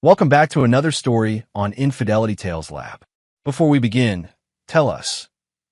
Welcome back to another story on Infidelity Tales Lab. Before we begin, tell us,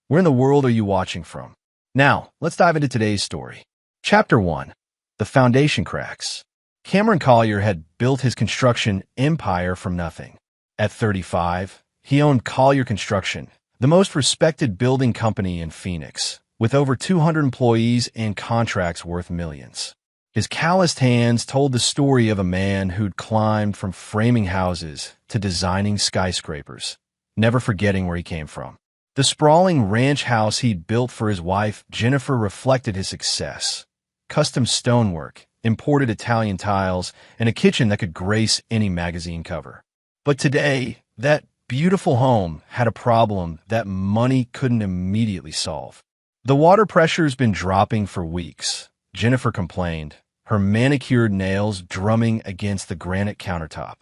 where in the world are you watching from? Now, let's dive into today's story. Chapter 1. The Foundation Cracks. Cameron Collier had built his construction empire from nothing. At 35, he owned Collier Construction, the most respected building company in Phoenix, with over 200 employees and contracts worth millions. His calloused hands told the story of a man who'd climbed from framing houses to designing skyscrapers, never forgetting where he came from. The sprawling ranch house he'd built for his wife, Jennifer, reflected his success. Custom stonework, imported Italian tiles, and a kitchen that could grace any magazine cover. But today, that beautiful home had a problem that money couldn't immediately solve. The water pressure's been dropping for weeks, Jennifer complained, her manicured nails drumming against the granite countertop.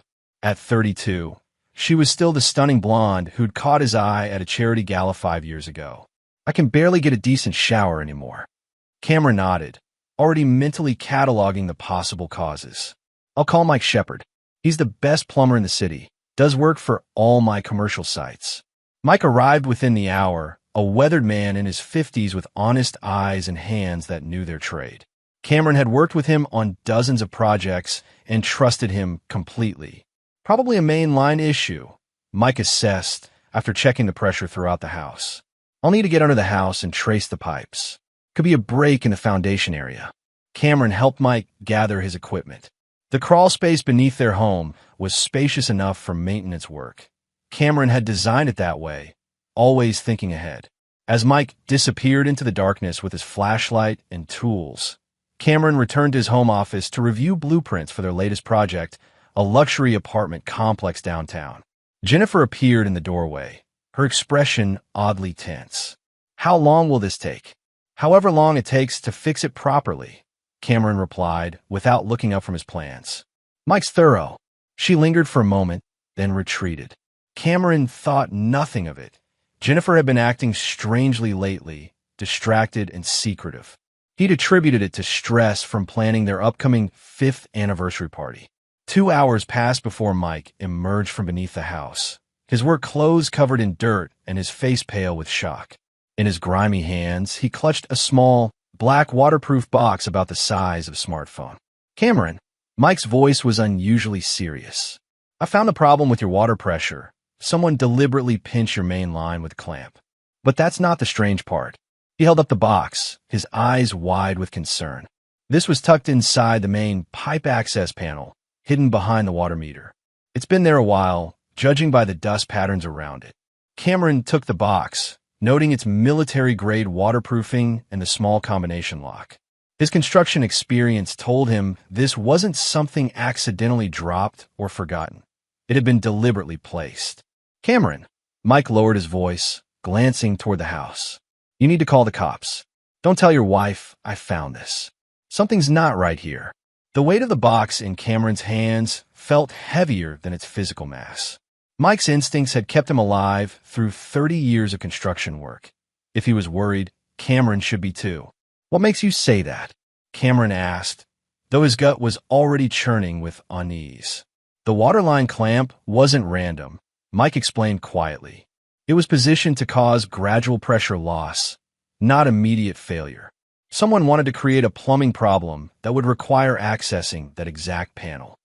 At 32, she was still the stunning blonde who'd caught his eye at a charity gala 5 years ago. I can barely get a decent shower anymore. Cameron nodded, already mentally cataloging the possible causes. I'll call Mike Shepard. He's the best plumber in the city, does work for all my commercial sites. Mike arrived within the hour, a weathered man in his 50s with honest eyes and hands that knew their trade. Cameron had worked with him on dozens of projects and trusted him completely. Probably a mainline issue, Mike assessed after checking the pressure throughout the house. I'll need to get under the house and trace the pipes. Could be a break in the foundation area. Cameron helped Mike gather his equipment. The crawl space beneath their home was spacious enough for maintenance work. Cameron had designed it that way, always thinking ahead. As Mike disappeared into the darkness with his flashlight and tools, Cameron returned to his home office to review blueprints for their latest project, a luxury apartment complex downtown. Jennifer appeared in the doorway, her expression oddly tense. How long will this take? However long it takes to fix it properly, Cameron replied without looking up from his plans. Mike's thorough. She lingered for a moment, then retreated. Cameron thought nothing of it. Jennifer had been acting strangely lately, distracted and secretive. He'd attributed it to stress from planning their upcoming 5th anniversary party. 2 hours passed before Mike emerged from beneath the house, his work clothes covered in dirt and his face pale with shock. In his grimy hands, he clutched a small, black waterproof box about the size of a smartphone. Cameron, Mike's voice was unusually serious. I found a problem with your water pressure. Someone deliberately pinched your main line with a clamp. But that's not the strange part. He held up the box, his eyes wide with concern. This was tucked inside the main pipe access panel, hidden behind the water meter. It's been there a while, judging by the dust patterns around it. Cameron took the box, noting its military-grade waterproofing and the small combination lock. His construction experience told him this wasn't something accidentally dropped or forgotten. It had been deliberately placed. Cameron, Mike lowered his voice, glancing toward the house. You need to call the cops. Don't tell your wife I found this. Something's not right here. The weight of the box in Cameron's hands felt heavier than its physical mass. Mike's instincts had kept him alive through 30 years of construction work. If he was worried, Cameron should be too. What makes you say that? Cameron asked, though his gut was already churning with unease. The waterline clamp wasn't random, Mike explained quietly. It was positioned to cause gradual pressure loss, not immediate failure. Someone wanted to create a plumbing problem that would require accessing that exact panel.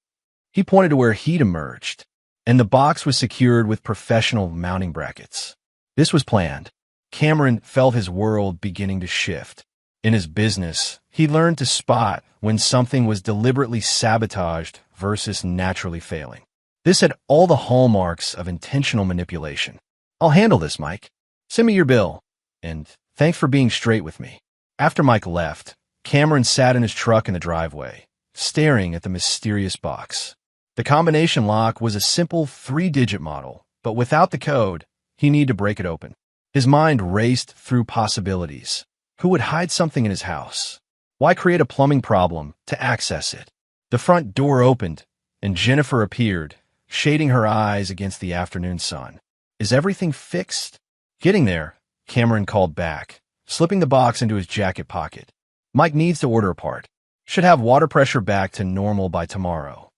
He pointed to where heat emerged, and the box was secured with professional mounting brackets. This was planned. Cameron felt his world beginning to shift. In his business, he learned to spot when something was deliberately sabotaged versus naturally failing. This had all the hallmarks of intentional manipulation. I'll handle this, Mike. Send me your bill. And thanks for being straight with me. After Mike left, Cameron sat in his truck in the driveway, staring at the mysterious box. The combination lock was a simple 3-digit model, but without the code, he needed to break it open. His mind raced through possibilities. Who would hide something in his house? Why create a plumbing problem to access it? The front door opened, and Jennifer appeared, shading her eyes against the afternoon sun. Is everything fixed? Getting there, Cameron called back, slipping the box into his jacket pocket. Mike needs to order a part. Should have water pressure back to normal by tomorrow.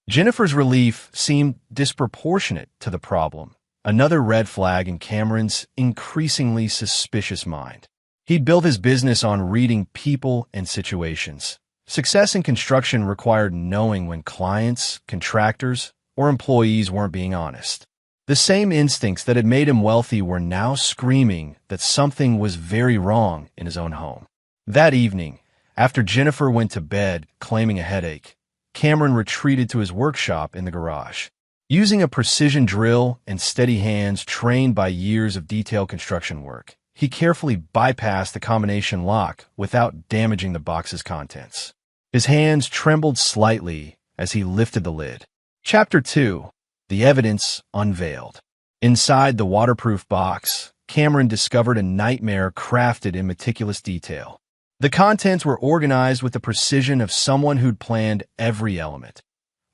Jennifer's relief seemed disproportionate to the problem, another red flag in Cameron's increasingly suspicious mind. He'd built his business on reading people and situations. Success in construction required knowing when clients, contractors, or employees weren't being honest. The same instincts that had made him wealthy were now screaming that something was very wrong in his own home. That evening, after Jennifer went to bed claiming a headache, Cameron retreated to his workshop in the garage. Using a precision drill and steady hands trained by years of detailed construction work, he carefully bypassed the combination lock without damaging the box's contents. His hands trembled slightly as he lifted the lid. Chapter 2. The Evidence Unveiled. Inside the waterproof box, Cameron discovered a nightmare crafted in meticulous detail. The contents were organized with the precision of someone who'd planned every element.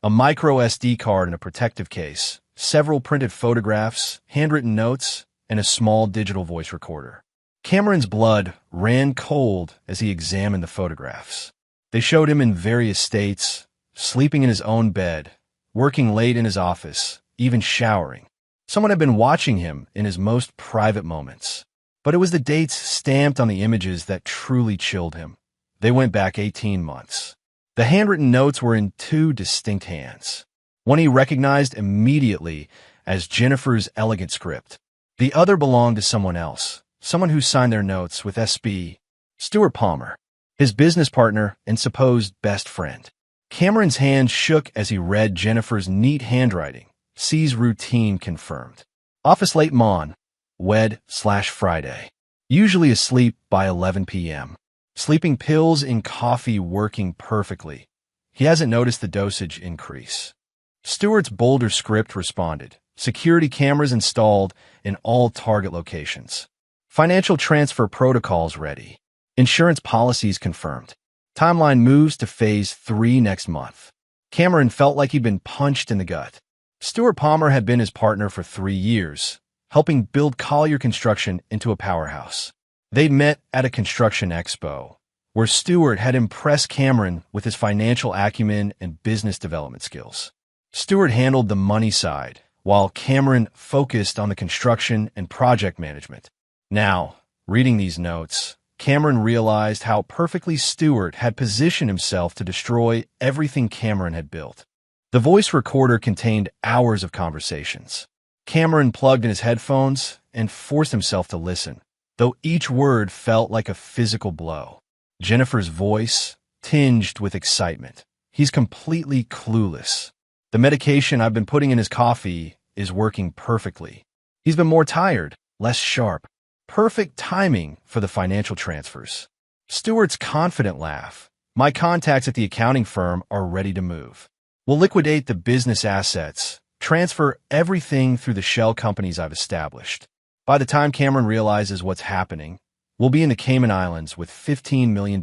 A micro SD card in a protective case, several printed photographs, handwritten notes, and a small digital voice recorder. Cameron's blood ran cold as he examined the photographs. They showed him in various states, sleeping in his own bed, working late in his office, even showering. Someone had been watching him in his most private moments. But it was the dates stamped on the images that truly chilled him. They went back 18 months. The handwritten notes were in two distinct hands. One he recognized immediately as Jennifer's elegant script. The other belonged to someone else, someone who signed their notes with SB, Stuart Palmer, his business partner and supposed best friend. Cameron's hand shook as he read Jennifer's neat handwriting. C's routine confirmed. Office late Mon. Wed/Friday. Usually asleep by 11 p.m. Sleeping pills in coffee working perfectly. He hasn't noticed the dosage increase. Stewart's bolder script responded. Security cameras installed in all target locations. Financial transfer protocols ready. Insurance policies confirmed. Timeline moves to phase 3 next month. Cameron felt like he'd been punched in the gut. Stuart Palmer had been his partner for 3 years, helping build Collier Construction into a powerhouse. They'd met at a construction expo, where Stuart had impressed Cameron with his financial acumen and business development skills. Stuart handled the money side, while Cameron focused on the construction and project management. Now, reading these notes, Cameron realized how perfectly Stuart had positioned himself to destroy everything Cameron had built. The voice recorder contained hours of conversations. Cameron plugged in his headphones and forced himself to listen, though each word felt like a physical blow. Jennifer's voice tinged with excitement. He's completely clueless. The medication I've been putting in his coffee is working perfectly. He's been more tired, less sharp. Perfect timing for the financial transfers. Stewart's confident laugh. My contacts at the accounting firm are ready to move. We'll liquidate the business assets, transfer everything through the shell companies I've established. By the time Cameron realizes what's happening, we'll be in the Cayman Islands with $15 million.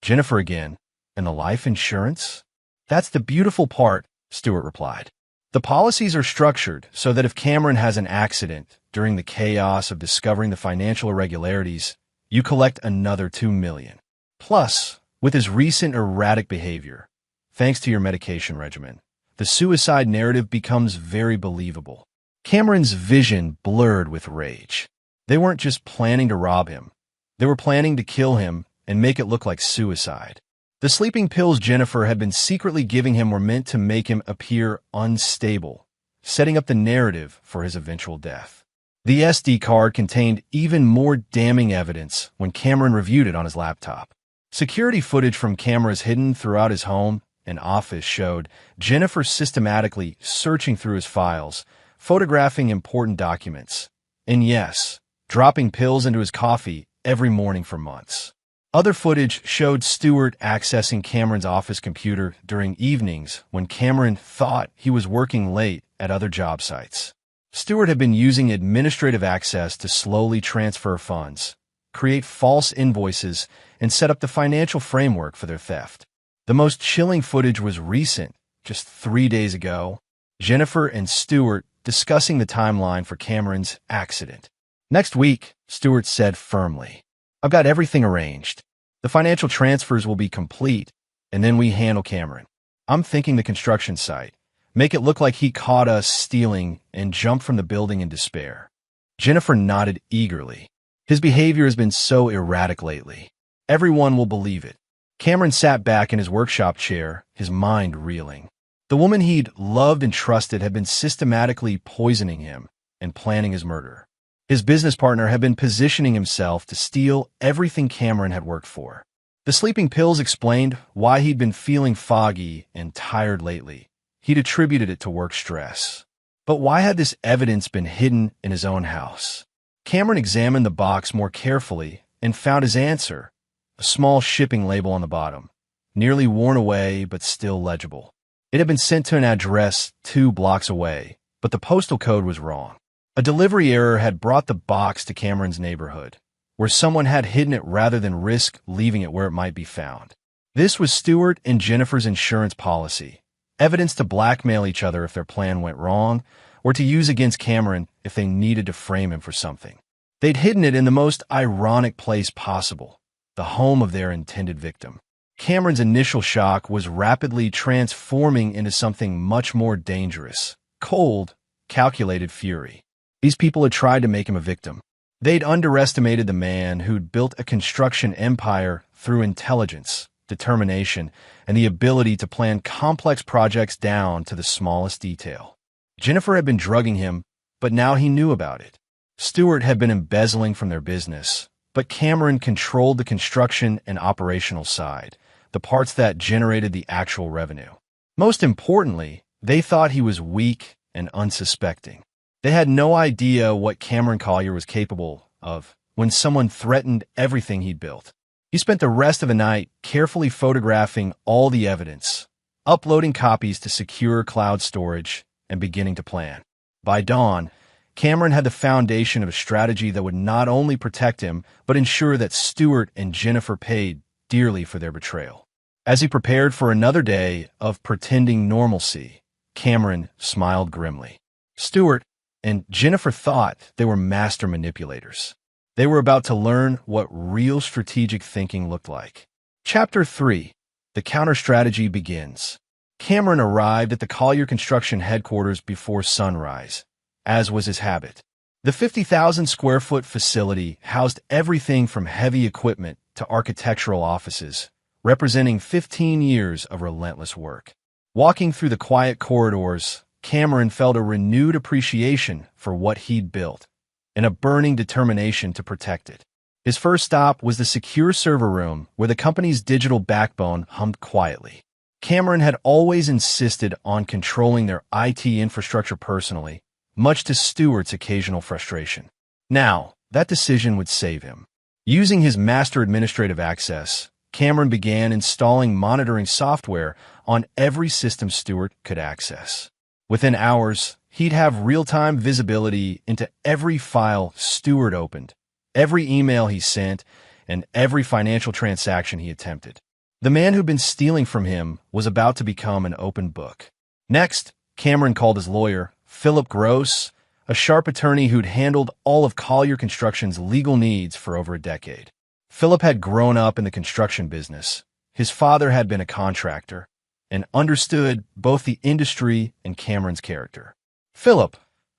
Jennifer again, and the life insurance? That's the beautiful part, Stewart replied. The policies are structured so that if Cameron has an accident during the chaos of discovering the financial irregularities, you collect another $2 million. Plus, with his recent erratic behavior, thanks to your medication regimen, the suicide narrative becomes very believable. Cameron's vision blurred with rage. They weren't just planning to rob him. They were planning to kill him and make it look like suicide. The sleeping pills Jennifer had been secretly giving him were meant to make him appear unstable, setting up the narrative for his eventual death. The SD card contained even more damning evidence when Cameron reviewed it on his laptop. Security footage from cameras hidden throughout his home and office showed Jennifer systematically searching through his files, photographing important documents, and yes, dropping pills into his coffee every morning for months. Other footage showed Stewart accessing Cameron's office computer during evenings when Cameron thought he was working late at other job sites. Stewart had been using administrative access to slowly transfer funds, create false invoices, and set up the financial framework for their theft. The most chilling footage was recent, just 3 days ago. Jennifer and Stewart discussing the timeline for Cameron's accident. Next week, Stewart said firmly, I've got everything arranged. The financial transfers will be complete, and then we handle Cameron. I'm thinking the construction site. Make it look like he caught us stealing and jumped from the building in despair. Jennifer nodded eagerly. His behavior has been so erratic lately. Everyone will believe it. Cameron sat back in his workshop chair, his mind reeling. The woman he'd loved and trusted had been systematically poisoning him and planning his murder. His business partner had been positioning himself to steal everything Cameron had worked for. The sleeping pills explained why he'd been feeling foggy and tired lately. He'd attributed it to work stress. But why had this evidence been hidden in his own house? Cameron examined the box more carefully and found his answer, a small shipping label on the bottom, nearly worn away but still legible. It had been sent to an address 2 blocks away, but the postal code was wrong. A delivery error had brought the box to Cameron's neighborhood, where someone had hidden it rather than risk leaving it where it might be found. This was Stuart and Jennifer's insurance policy, evidence to blackmail each other if their plan went wrong, or to use against Cameron if they needed to frame him for something. They'd hidden it in the most ironic place possible, the home of their intended victim. Cameron's initial shock was rapidly transforming into something much more dangerous, cold, calculated fury. These people had tried to make him a victim. They'd underestimated the man who'd built a construction empire through intelligence, determination, and the ability to plan complex projects down to the smallest detail. Jennifer had been drugging him, but now he knew about it. Stuart had been embezzling from their business, but Cameron controlled the construction and operational side, the parts that generated the actual revenue. Most importantly, they thought he was weak and unsuspecting. They had no idea what Cameron Collier was capable of when someone threatened everything he'd built. He spent the rest of the night carefully photographing all the evidence, uploading copies to secure cloud storage, and beginning to plan. By dawn, Cameron had the foundation of a strategy that would not only protect him, but ensure that Stuart and Jennifer paid dearly for their betrayal. As he prepared for another day of pretending normalcy, Cameron smiled grimly. Stuart and Jennifer thought they were master manipulators. They were about to learn what real strategic thinking looked like. Chapter 3. The counter-strategy begins. Cameron arrived at the Collier Construction headquarters before sunrise, as was his habit. The 50,000-square-foot facility housed everything from heavy equipment to architectural offices, representing 15 years of relentless work. Walking through the quiet corridors, Cameron felt a renewed appreciation for what he'd built, and a burning determination to protect it. His first stop was the secure server room where the company's digital backbone hummed quietly. Cameron had always insisted on controlling their IT infrastructure personally, much to Stuart's occasional frustration. Now, that decision would save him. Using his master administrative access, Cameron began installing monitoring software on every system Stuart could access. Within hours, he'd have real-time visibility into every file Stuart opened, every email he sent, and every financial transaction he attempted. The man who'd been stealing from him was about to become an open book. Next, Cameron called his lawyer, Philip Gross, a sharp attorney who'd handled all of Collier Construction's legal needs for over a decade. Philip had grown up in the construction business. His father had been a contractor and understood both the industry and Cameron's character. "Philip,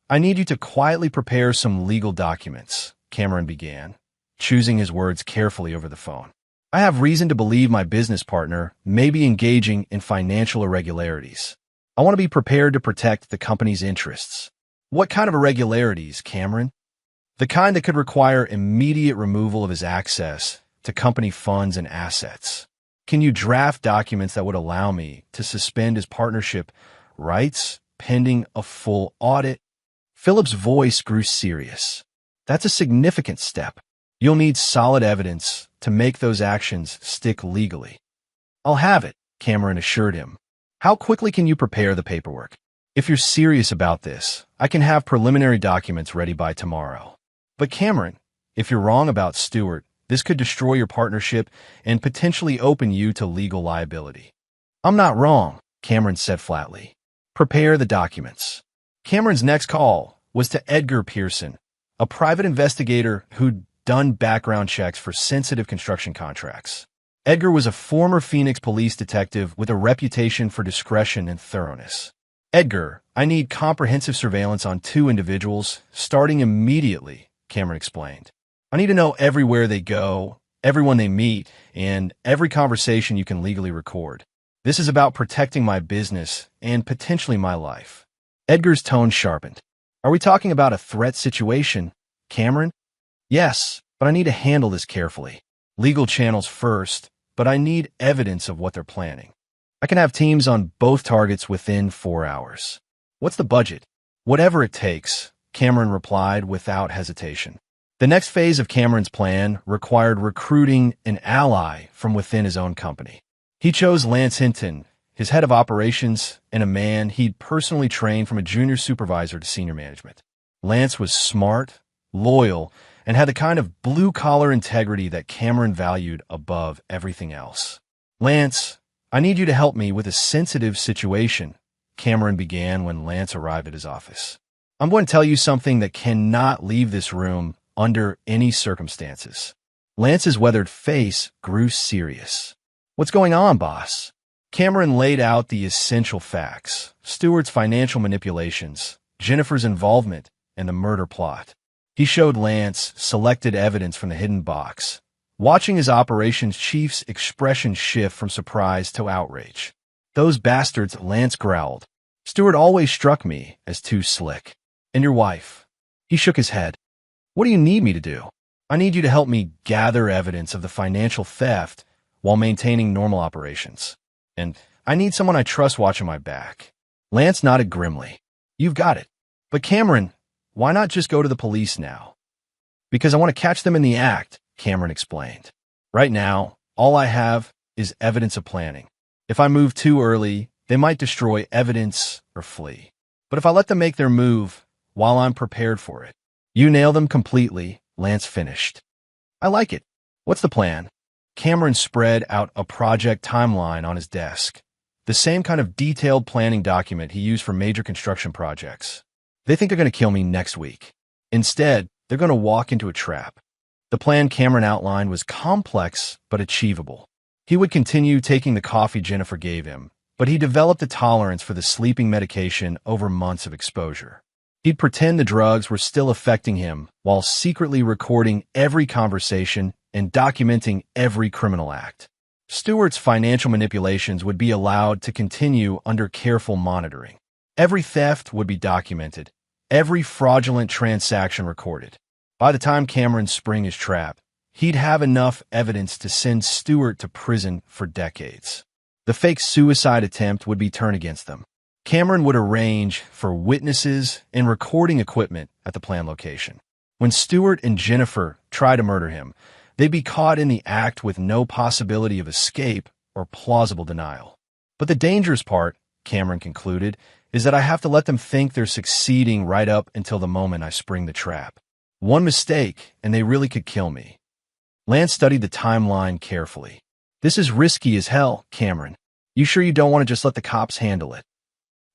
I need you to quietly prepare some legal documents," Cameron began, choosing his words carefully over the phone. "I have reason to believe my business partner may be engaging in financial irregularities. I want to be prepared to protect the company's interests." "What kind of irregularities, Cameron?" "The kind that could require immediate removal of his access to company funds and assets. Can you draft documents that would allow me to suspend his partnership rights pending a full audit?" Philip's voice grew serious. "That's a significant step. You'll need solid evidence to make those actions stick legally." "I'll have it," Cameron assured him. "How quickly can you prepare the paperwork?" "If you're serious about this, I can have preliminary documents ready by tomorrow." "But Cameron, if you're wrong about Stuart, this could destroy your partnership and potentially open you to legal liability." "I'm not wrong," Cameron said flatly. "Prepare the documents." Cameron's next call was to Edgar Pearson, a private investigator who'd done background checks for sensitive construction contracts. Edgar was a former Phoenix police detective with a reputation for discretion and thoroughness. Edgar, I need comprehensive surveillance on 2 individuals, starting immediately, Cameron explained. I need to know everywhere they go, everyone they meet, and every conversation you can legally record. This is about protecting my business and potentially my life. Edgar's tone sharpened. Are we talking about a threat situation, Cameron? Yes, but I need to handle this carefully. Legal channels first, but I need evidence of what they're planning. I can have teams on both targets within 4 hours. What's the budget? Whatever it takes, Cameron replied without hesitation. The next phase of Cameron's plan required recruiting an ally from within his own company. He chose Lance Hinton, his head of operations, and a man he'd personally trained from a junior supervisor to senior management. Lance was smart, loyal, and had the kind of blue-collar integrity that Cameron valued above everything else. Lance, I need you to help me with a sensitive situation, Cameron began when Lance arrived at his office. I'm going to tell you something that cannot leave this room under any circumstances. Lance's weathered face grew serious. What's going on, boss? Cameron laid out the essential facts: Stewart's financial manipulations, Jennifer's involvement, and the murder plot. He showed Lance selected evidence from the hidden box, watching his operations chief's expression shift from surprise to outrage. Those bastards, Lance growled. Stewart always struck me as too slick. And your wife? He shook his head. What do you need me to do? I need you to help me gather evidence of the financial theft while maintaining normal operations. And I need someone I trust watching my back. Lance nodded grimly. You've got it. But Cameron, why not just go to the police now? Because I want to catch them in the act, Cameron explained. Right now, all I have is evidence of planning. If I move too early, they might destroy evidence or flee. But if I let them make their move while I'm prepared for it, you nail them completely, Lance finished. I like it. What's the plan? Cameron spread out a project timeline on his desk, the same kind of detailed planning document he used for major construction projects. They think they're going to kill me next week. Instead, they're going to walk into a trap. The plan Cameron outlined was complex but achievable. He would continue taking the coffee Jennifer gave him, but he developed a tolerance for the sleeping medication over months of exposure. He'd pretend the drugs were still affecting him while secretly recording every conversation and documenting every criminal act. Stewart's financial manipulations would be allowed to continue under careful monitoring. Every theft would be documented, every fraudulent transaction recorded. By the time Cameron sprang his trap, he'd have enough evidence to send Stewart to prison for decades. The fake suicide attempt would be turned against them. Cameron would arrange for witnesses and recording equipment at the planned location. When Stewart and Jennifer tried to murder him, they'd be caught in the act with no possibility of escape or plausible denial. But the dangerous part, Cameron concluded, is that I have to let them think they're succeeding right up until the moment I spring the trap. One mistake, and they really could kill me. Lance studied the timeline carefully. This is risky as hell, Cameron. You sure you don't want to just let the cops handle it?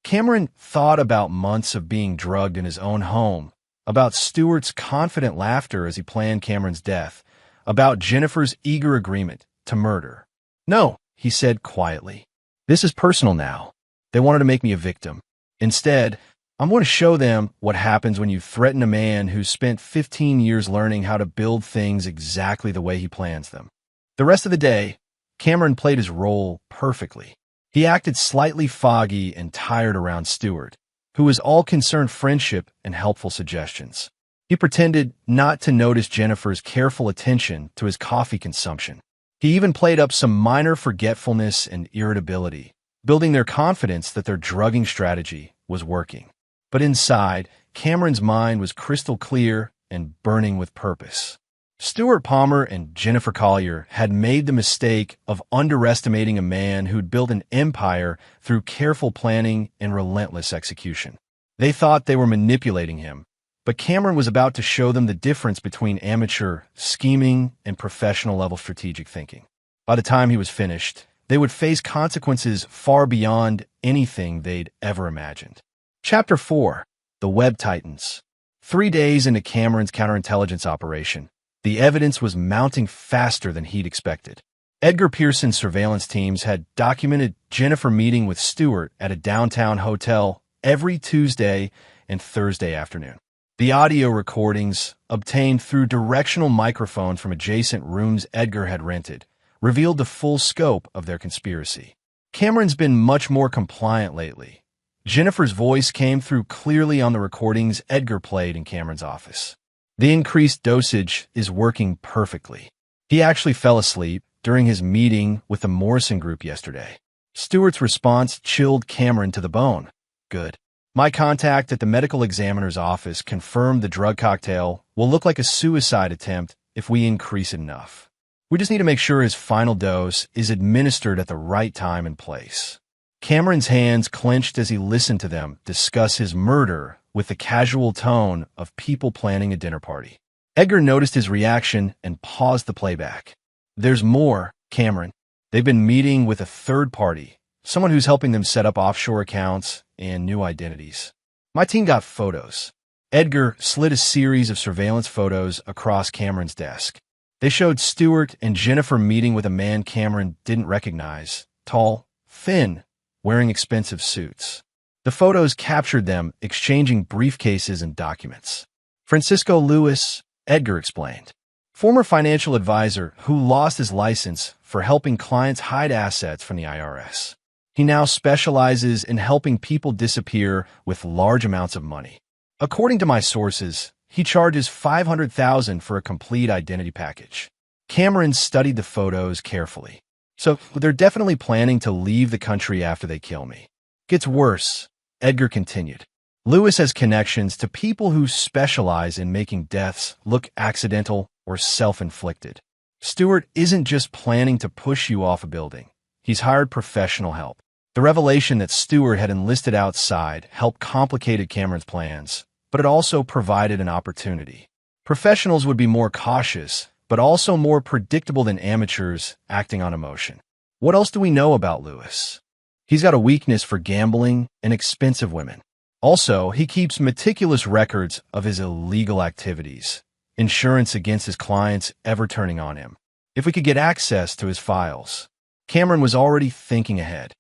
Cameron thought about months of being drugged in his own home, about Stewart's confident laughter as he planned Cameron's death, about Jennifer's eager agreement to murder. No, he said quietly. This is personal now. They wanted to make me a victim. Instead, I'm going to show them what happens when you threaten a man who's spent 15 years learning how to build things exactly the way he plans them. The rest of the day, Cameron played his role perfectly. He acted slightly foggy and tired around Stewart, who was all concerned friendship and helpful suggestions. He pretended not to notice Jennifer's careful attention to his coffee consumption. He even played up some minor forgetfulness and irritability, building their confidence that their drugging strategy was working. But inside, Cameron's mind was crystal clear and burning with purpose. Stewart Palmer and Jennifer Collier had made the mistake of underestimating a man who'd built an empire through careful planning and relentless execution. They thought they were manipulating him, but Cameron was about to show them the difference between amateur scheming and professional-level strategic thinking. By the time he was finished, they would face consequences far beyond anything they'd ever imagined. Chapter 4. The Web Titans. 3 days into Cameron's counterintelligence operation, the evidence was mounting faster than he'd expected. Edgar Pearson's surveillance teams had documented Jennifer meeting with Stewart at a downtown hotel every Tuesday and Thursday afternoon. The audio recordings, obtained through directional microphones from adjacent rooms Edgar had rented, revealed the full scope of their conspiracy. Cameron's been much more compliant lately. Jennifer's voice came through clearly on the recordings Edgar played in Cameron's office. The increased dosage is working perfectly. He actually fell asleep during his meeting with the Morrison Group yesterday. Stewart's response chilled Cameron to the bone. Good. My contact at the medical examiner's office confirmed the drug cocktail will look like a suicide attempt if we increase it enough. We just need to make sure his final dose is administered at the right time and place. Cameron's hands clenched as he listened to them discuss his murder with the casual tone of people planning a dinner party. Edgar noticed his reaction and paused the playback. There's more, Cameron. They've been meeting with a third party, someone who's helping them set up offshore accounts and new identities. My team got photos. Edgar slid a series of surveillance photos across Cameron's desk. They showed Stewart and Jennifer meeting with a man Cameron didn't recognize, tall, thin, wearing expensive suits. The photos captured them exchanging briefcases and documents. Francisco Lewis, Edgar explained, former financial advisor who lost his license for helping clients hide assets from the IRS. He now specializes in helping people disappear with large amounts of money. According to my sources, he charges $500,000 for a complete identity package. Cameron studied the photos carefully. So they're definitely planning to leave the country after they kill me. Gets worse, Edgar continued. Lewis has connections to people who specialize in making deaths look accidental or self-inflicted. Stewart isn't just planning to push you off a building. He's hired professional help. The revelation that Stewart had enlisted outside helped complicated Cameron's plans, but it also provided an opportunity. Professionals would be more cautious, but also more predictable than amateurs acting on emotion. What else do we know about Lewis? He's got a weakness for gambling and expensive women. Also, he keeps meticulous records of his illegal activities, insurance against his clients ever turning on him. If we could get access to his files. Cameron was already thinking ahead.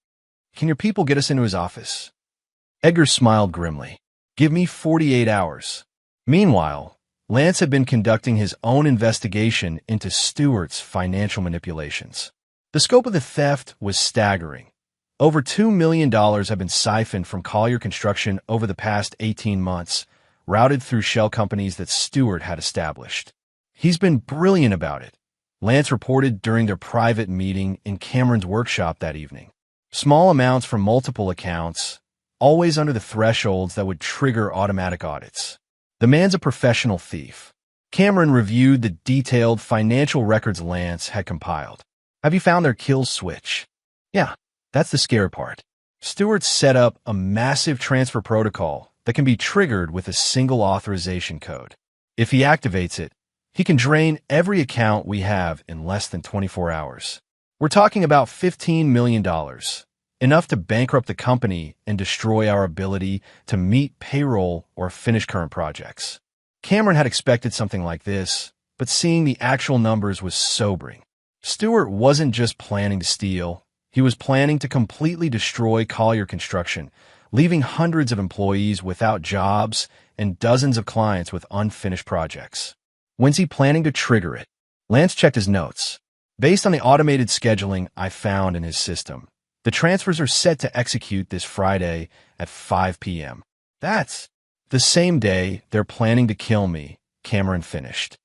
Can your people get us into his office? Edgar smiled grimly. Give me 48 hours. Meanwhile, Lance had been conducting his own investigation into Stewart's financial manipulations. The scope of the theft was staggering. Over $2 million have been siphoned from Collier Construction over the past 18 months, routed through shell companies that Stewart had established. He's been brilliant about it, Lance reported during their private meeting in Cameron's workshop that evening. Small amounts from multiple accounts, always under the thresholds that would trigger automatic audits. The man's a professional thief. Cameron reviewed the detailed financial records Lance had compiled. Have you found their kill switch? Yeah, that's the scary part. Stewart set up a massive transfer protocol that can be triggered with a single authorization code. If he activates it, he can drain every account we have in less than 24 hours. We're talking about $15 million, enough to bankrupt the company and destroy our ability to meet payroll or finish current projects. Cameron had expected something like this, but seeing the actual numbers was sobering. Stewart wasn't just planning to steal, he was planning to completely destroy Collier Construction, leaving hundreds of employees without jobs and dozens of clients with unfinished projects. When's he planning to trigger it? Lance checked his notes. Based on the automated scheduling I found in his system, the transfers are set to execute this Friday at 5 p.m. That's the same day they're planning to kill me, Cameron finished.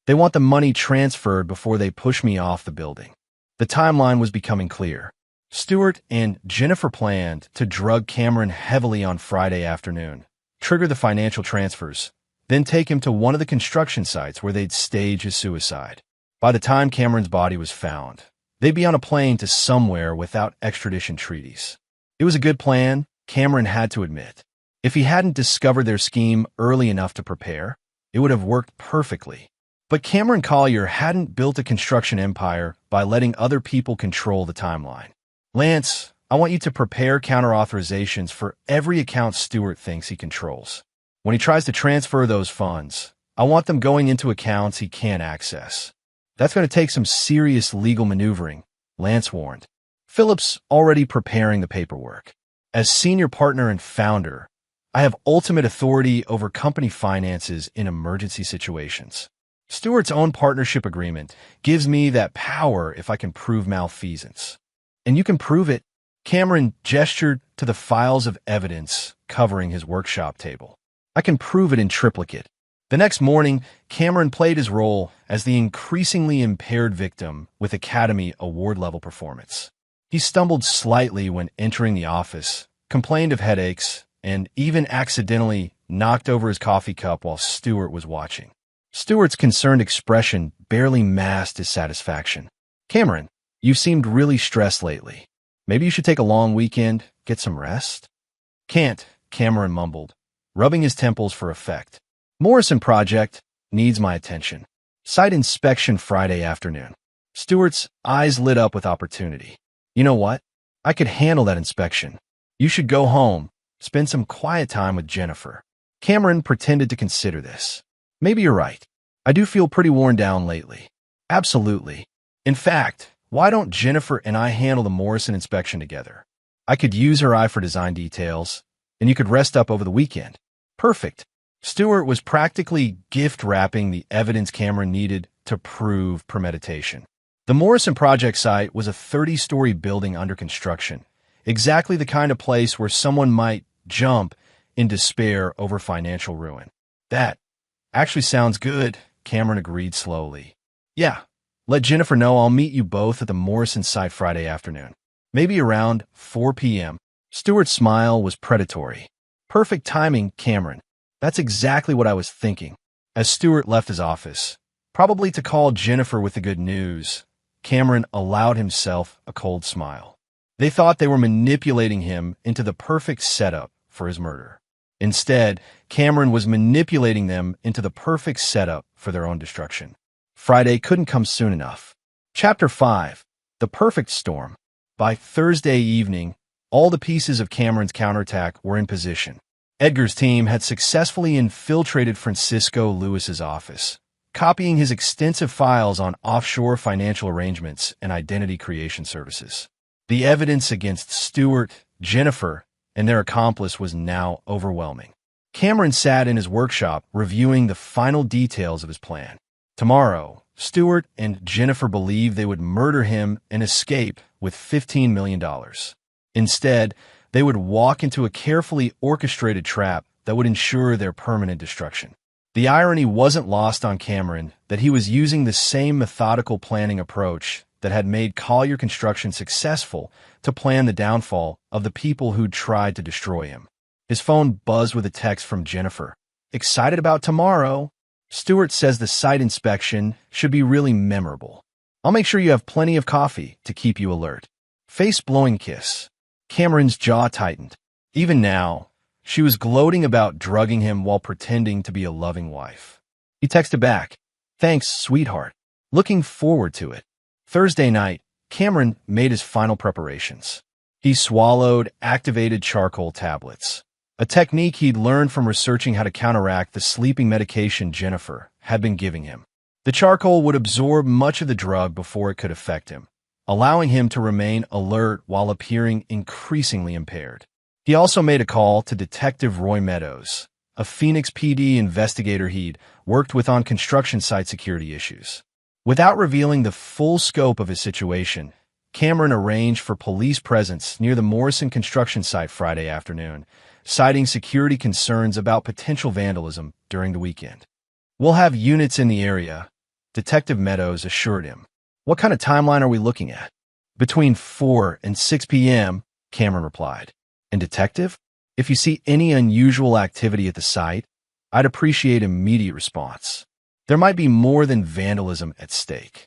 They want the money transferred before they push me off the building. The timeline was becoming clear. Stewart and Jennifer planned to drug Cameron heavily on Friday afternoon, trigger the financial transfers, then take him to one of the construction sites where they'd stage his suicide. By the time Cameron's body was found, they'd be on a plane to somewhere without extradition treaties. It was a good plan, Cameron had to admit. If he hadn't discovered their scheme early enough to prepare, it would have worked perfectly. But Cameron Collier hadn't built a construction empire by letting other people control the timeline. Lance, I want you to prepare counter-authorizations for every account Stewart thinks he controls. When he tries to transfer those funds, I want them going into accounts he can't access. That's going to take some serious legal maneuvering, Lance warned. Philip's already preparing the paperwork. As senior partner and founder, I have ultimate authority over company finances in emergency situations. Stewart's own partnership agreement gives me that power if I can prove malfeasance. And you can prove it. Cameron gestured to the files of evidence covering his workshop table. I can prove it in triplicate. The next morning, Cameron played his role as the increasingly impaired victim with Academy Award-level performance. He stumbled slightly when entering the office, complained of headaches, and even accidentally knocked over his coffee cup while Stewart was watching. Stewart's concerned expression barely masked his satisfaction. Cameron, you seemed really stressed lately. Maybe you should take a long weekend, get some rest? Can't, Cameron mumbled, rubbing his temples for effect. Morrison project needs my attention. Site inspection Friday afternoon. Stewart's eyes lit up with opportunity. You know what? I could handle that inspection. You should go home, spend some quiet time with Jennifer. Cameron pretended to consider this. Maybe you're right. I do feel pretty worn down lately. Absolutely. In fact, why don't Jennifer and I handle the Morrison inspection together? I could use her eye for design details, and you could rest up over the weekend. Perfect. Stewart was practically gift-wrapping the evidence Cameron needed to prove premeditation. The Morrison project site was a 30-story building under construction, exactly the kind of place where someone might jump in despair over financial ruin. That actually sounds good, Cameron agreed slowly. Yeah, let Jennifer know I'll meet you both at the Morrison site Friday afternoon. Maybe around 4 p.m. Stewart's smile was predatory. Perfect timing, Cameron. That's exactly what I was thinking. As Stewart left his office, probably to call Jennifer with the good news, Cameron allowed himself a cold smile. They thought they were manipulating him into the perfect setup for his murder. Instead, Cameron was manipulating them into the perfect setup for their own destruction. Friday couldn't come soon enough. Chapter 5. The Perfect Storm. By Thursday evening, all the pieces of Cameron's counterattack were in position. Edgar's team had successfully infiltrated Francisco Lewis's office, copying his extensive files on offshore financial arrangements and identity creation services. The evidence against Stewart, Jennifer, and their accomplice was now overwhelming. Cameron sat in his workshop reviewing the final details of his plan. Tomorrow, Stewart and Jennifer believed they would murder him and escape with $15 million. Instead, they would walk into a carefully orchestrated trap that would ensure their permanent destruction. The irony wasn't lost on Cameron that he was using the same methodical planning approach that had made Collier Construction successful to plan the downfall of the people who'd tried to destroy him. His phone buzzed with a text from Jennifer. Excited about tomorrow. Stewart says the site inspection should be really memorable. I'll make sure you have plenty of coffee to keep you alert. Face-blowing kiss. Cameron's jaw tightened. Even now, she was gloating about drugging him while pretending to be a loving wife. He texted back, "Thanks, sweetheart. Looking forward to it." Thursday night, Cameron made his final preparations. He swallowed activated charcoal tablets, a technique he'd learned from researching how to counteract the sleeping medication Jennifer had been giving him. The charcoal would absorb much of the drug before it could affect him, allowing him to remain alert while appearing increasingly impaired. He also made a call to Detective Roy Meadows, a Phoenix PD investigator he'd worked with on construction site security issues. Without revealing the full scope of his situation, Cameron arranged for police presence near the Morrison construction site Friday afternoon, citing security concerns about potential vandalism during the weekend. "We'll have units in the area," Detective Meadows assured him. "What kind of timeline are we looking at?" "Between 4 and 6 p.m., Cameron replied. "And Detective, if you see any unusual activity at the site, I'd appreciate immediate response. There might be more than vandalism at stake."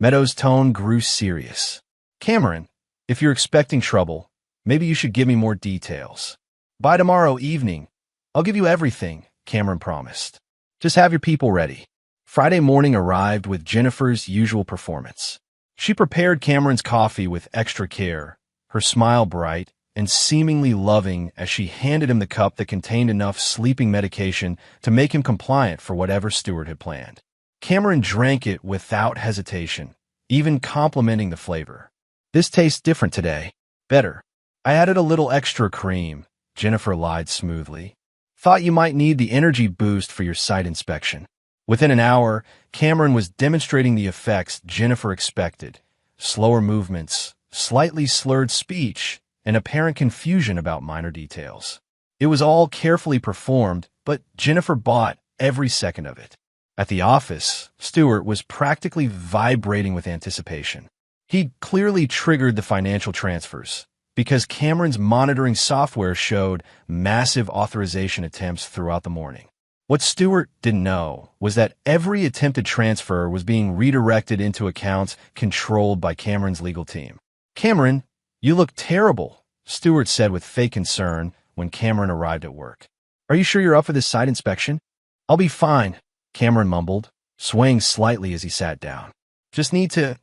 Meadows' tone grew serious. "Cameron, if you're expecting trouble, maybe you should give me more details." "By tomorrow evening, I'll give you everything," Cameron promised. "Just have your people ready." Friday morning arrived with Jennifer's usual performance. She prepared Cameron's coffee with extra care, her smile bright and seemingly loving as she handed him the cup that contained enough sleeping medication to make him compliant for whatever Stewart had planned. Cameron drank it without hesitation, even complimenting the flavor. This tastes different today. Better. I added a little extra cream, Jennifer lied smoothly. Thought you might need the energy boost for your site inspection. Within an hour, Cameron was demonstrating the effects Jennifer expected. Slower movements, slightly slurred speech, and apparent confusion about minor details. It was all carefully performed, but Jennifer bought every second of it. At the office, Stewart was practically vibrating with anticipation. He'd clearly triggered the financial transfers, because Cameron's monitoring software showed massive authorization attempts throughout the morning. What Stewart didn't know was that every attempted transfer was being redirected into accounts controlled by Cameron's legal team. "Cameron, you look terrible," Stewart said with fake concern when Cameron arrived at work. "Are you sure you're up for this site inspection?" "I'll be fine," Cameron mumbled, swaying slightly as he sat down. Just need to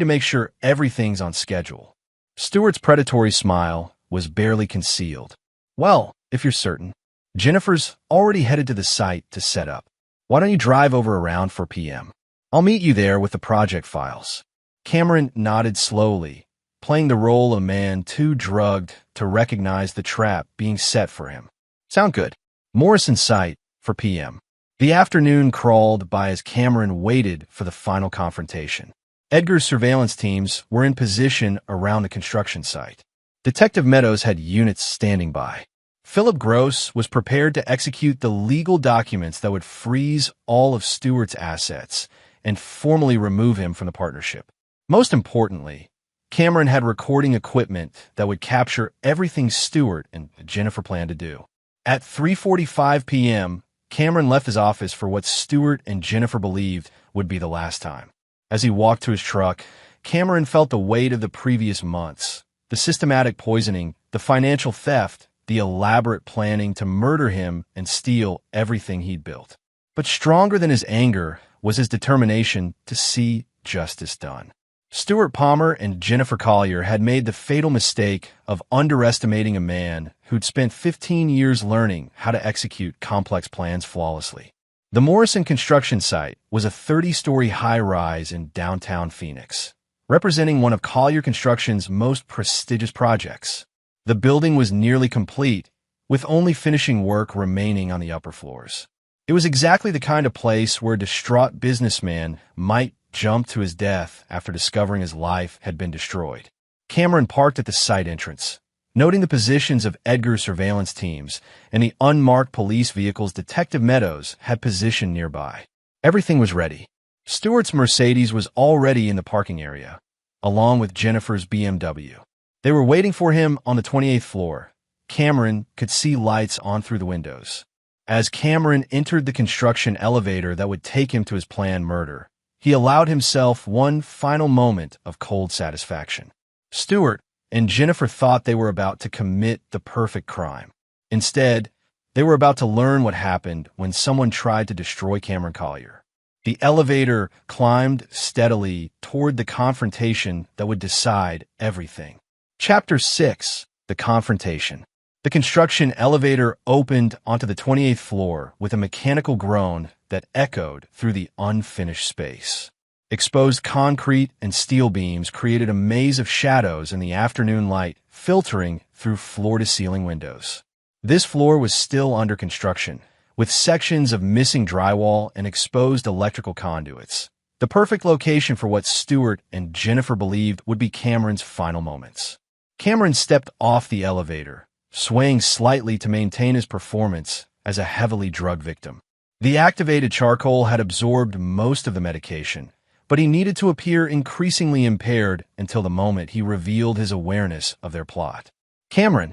make sure everything's on schedule." Stewart's predatory smile was barely concealed. "Well, if you're certain. Jennifer's already headed to the site to set up. Why don't you drive over around 4 p.m.? I'll meet you there with the project files." Cameron nodded slowly, playing the role of a man too drugged to recognize the trap being set for him. "Sound good. Morrison site, 4 p.m. The afternoon crawled by as Cameron waited for the final confrontation. Edgar's surveillance teams were in position around the construction site. Detective Meadows had units standing by. Philip Gross was prepared to execute the legal documents that would freeze all of Stewart's assets and formally remove him from the partnership. Most importantly, Cameron had recording equipment that would capture everything Stewart and Jennifer planned to do. At 3:45 p.m., Cameron left his office for what Stewart and Jennifer believed would be the last time. As he walked to his truck, Cameron felt the weight of the previous months, the systematic poisoning, the financial theft, the elaborate planning to murder him and steal everything he'd built. But stronger than his anger was his determination to see justice done. Stewart Palmer and Jennifer Collier had made the fatal mistake of underestimating a man who'd spent 15 years learning how to execute complex plans flawlessly. The Morrison construction site was a 30-story high-rise in downtown Phoenix, representing one of Collier Construction's most prestigious projects. The building was nearly complete, with only finishing work remaining on the upper floors. It was exactly the kind of place where a distraught businessman might jump to his death after discovering his life had been destroyed. Cameron parked at the site entrance, noting the positions of Edgar's surveillance teams and the unmarked police vehicles Detective Meadows had positioned nearby. Everything was ready. Stewart's Mercedes was already in the parking area, along with Jennifer's BMW. They were waiting for him on the 28th floor. Cameron could see lights on through the windows. As Cameron entered the construction elevator that would take him to his planned murder, he allowed himself one final moment of cold satisfaction. Stewart and Jennifer thought they were about to commit the perfect crime. Instead, they were about to learn what happened when someone tried to destroy Cameron Collier. The elevator climbed steadily toward the confrontation that would decide everything. Chapter 6: The Confrontation. The construction elevator opened onto the 28th floor with a mechanical groan that echoed through the unfinished space. Exposed concrete and steel beams created a maze of shadows in the afternoon light filtering through floor-to-ceiling windows. This floor was still under construction, with sections of missing drywall and exposed electrical conduits. The perfect location for what Stewart and Jennifer believed would be Cameron's final moments. Cameron stepped off the elevator, swaying slightly to maintain his performance as a heavily drugged victim. The activated charcoal had absorbed most of the medication, but he needed to appear increasingly impaired until the moment he revealed his awareness of their plot. "Cameron."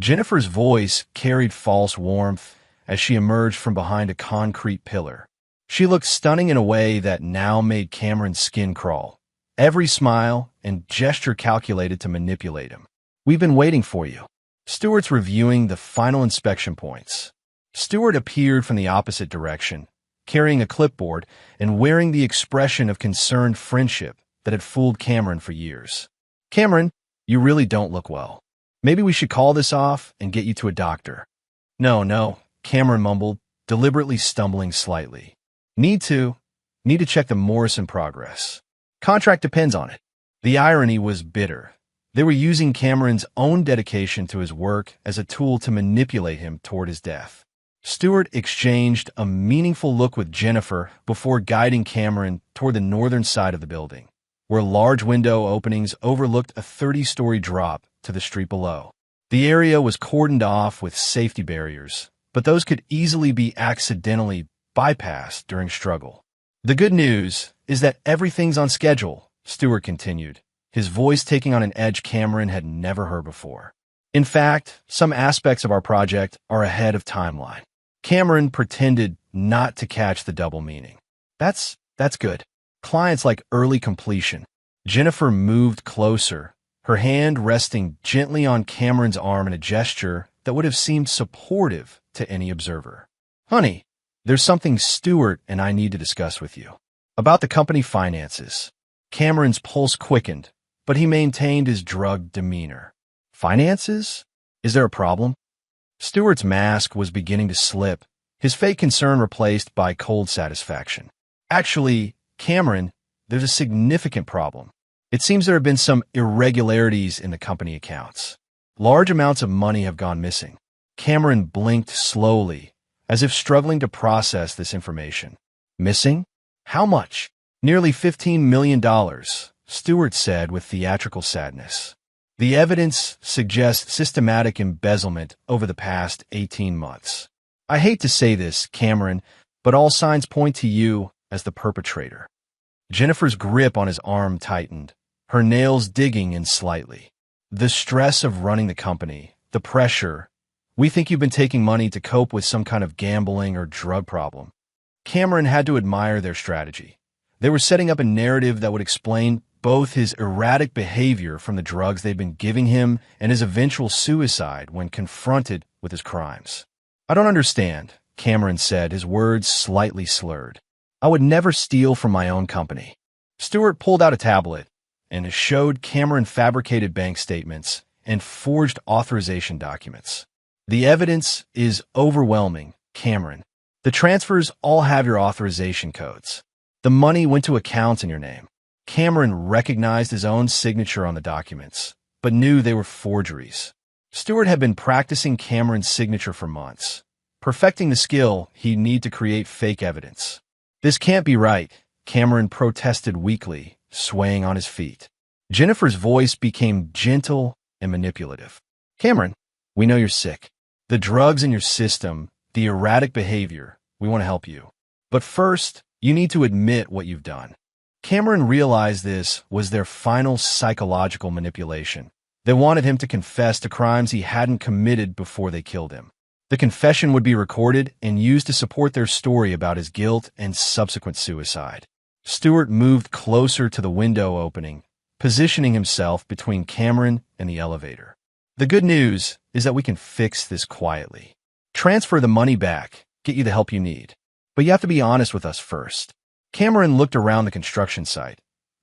Jennifer's voice carried false warmth as she emerged from behind a concrete pillar. She looked stunning in a way that now made Cameron's skin crawl, every smile and gesture calculated to manipulate him. "We've been waiting for you." Stewart's reviewing the final inspection points. Stewart appeared from the opposite direction, carrying a clipboard and wearing the expression of concerned friendship that had fooled Cameron for years. "Cameron, you really don't look well. Maybe we should call this off and get you to a doctor." No, Cameron mumbled, deliberately stumbling slightly. "Need to. Need to check the Morrison progress. Contract depends on it. The irony was bitter. They were using Cameron's own dedication to his work as a tool to manipulate him toward his death. Stewart exchanged a meaningful look with Jennifer before guiding Cameron toward the northern side of the building, where large window openings overlooked a 30-story drop to the street below. The area was cordoned off with safety barriers, but those could easily be accidentally bypassed during struggle. The good news is that everything's on schedule, Stewart continued, his voice taking on an edge Cameron had never heard before. In fact, some aspects of our project are ahead of timeline. Cameron pretended not to catch the double meaning. That's good. Clients like early completion. Jennifer moved closer, her hand resting gently on Cameron's arm in a gesture that would have seemed supportive to any observer. Honey, there's something Stewart and I need to discuss with you. About the company finances. Cameron's pulse quickened, but he maintained his drugged demeanor. Finances? Is there a problem? Stewart's mask was beginning to slip, his fake concern replaced by cold satisfaction. Actually, Cameron, there's a significant problem. It seems there have been some irregularities in the company accounts. Large amounts of money have gone missing. Cameron blinked slowly, as if struggling to process this information. Missing? How much? Nearly $15 million, Stewart said with theatrical sadness. The evidence suggests systematic embezzlement over the past 18 months. I hate to say this, Cameron, but all signs point to you as the perpetrator. Jennifer's grip on his arm tightened, her nails digging in slightly. The stress of running the company, the pressure. We think you've been taking money to cope with some kind of gambling or drug problem. Cameron had to admire their strategy. They were setting up a narrative that would explain both his erratic behavior from the drugs they'd been giving him and his eventual suicide when confronted with his crimes. I don't understand, Cameron said, his words slightly slurred. I would never steal from my own company. Stewart pulled out a tablet and showed Cameron fabricated bank statements and forged authorization documents. The evidence is overwhelming, Cameron. The transfers all have your authorization codes. The money went to accounts in your name. Cameron recognized his own signature on the documents, but knew they were forgeries. Stewart had been practicing Cameron's signature for months, perfecting the skill he'd need to create fake evidence. This can't be right, Cameron protested weakly, swaying on his feet. Jennifer's voice became gentle and manipulative. Cameron, we know you're sick. The drugs in your system, the erratic behavior, we want to help you. But first, you need to admit what you've done. Cameron realized this was their final psychological manipulation. They wanted him to confess to crimes he hadn't committed before they killed him. The confession would be recorded and used to support their story about his guilt and subsequent suicide. Stewart moved closer to the window opening, positioning himself between Cameron and the elevator. The good news is that we can fix this quietly. Transfer the money back, get you the help you need. But you have to be honest with us first. Cameron looked around the construction site,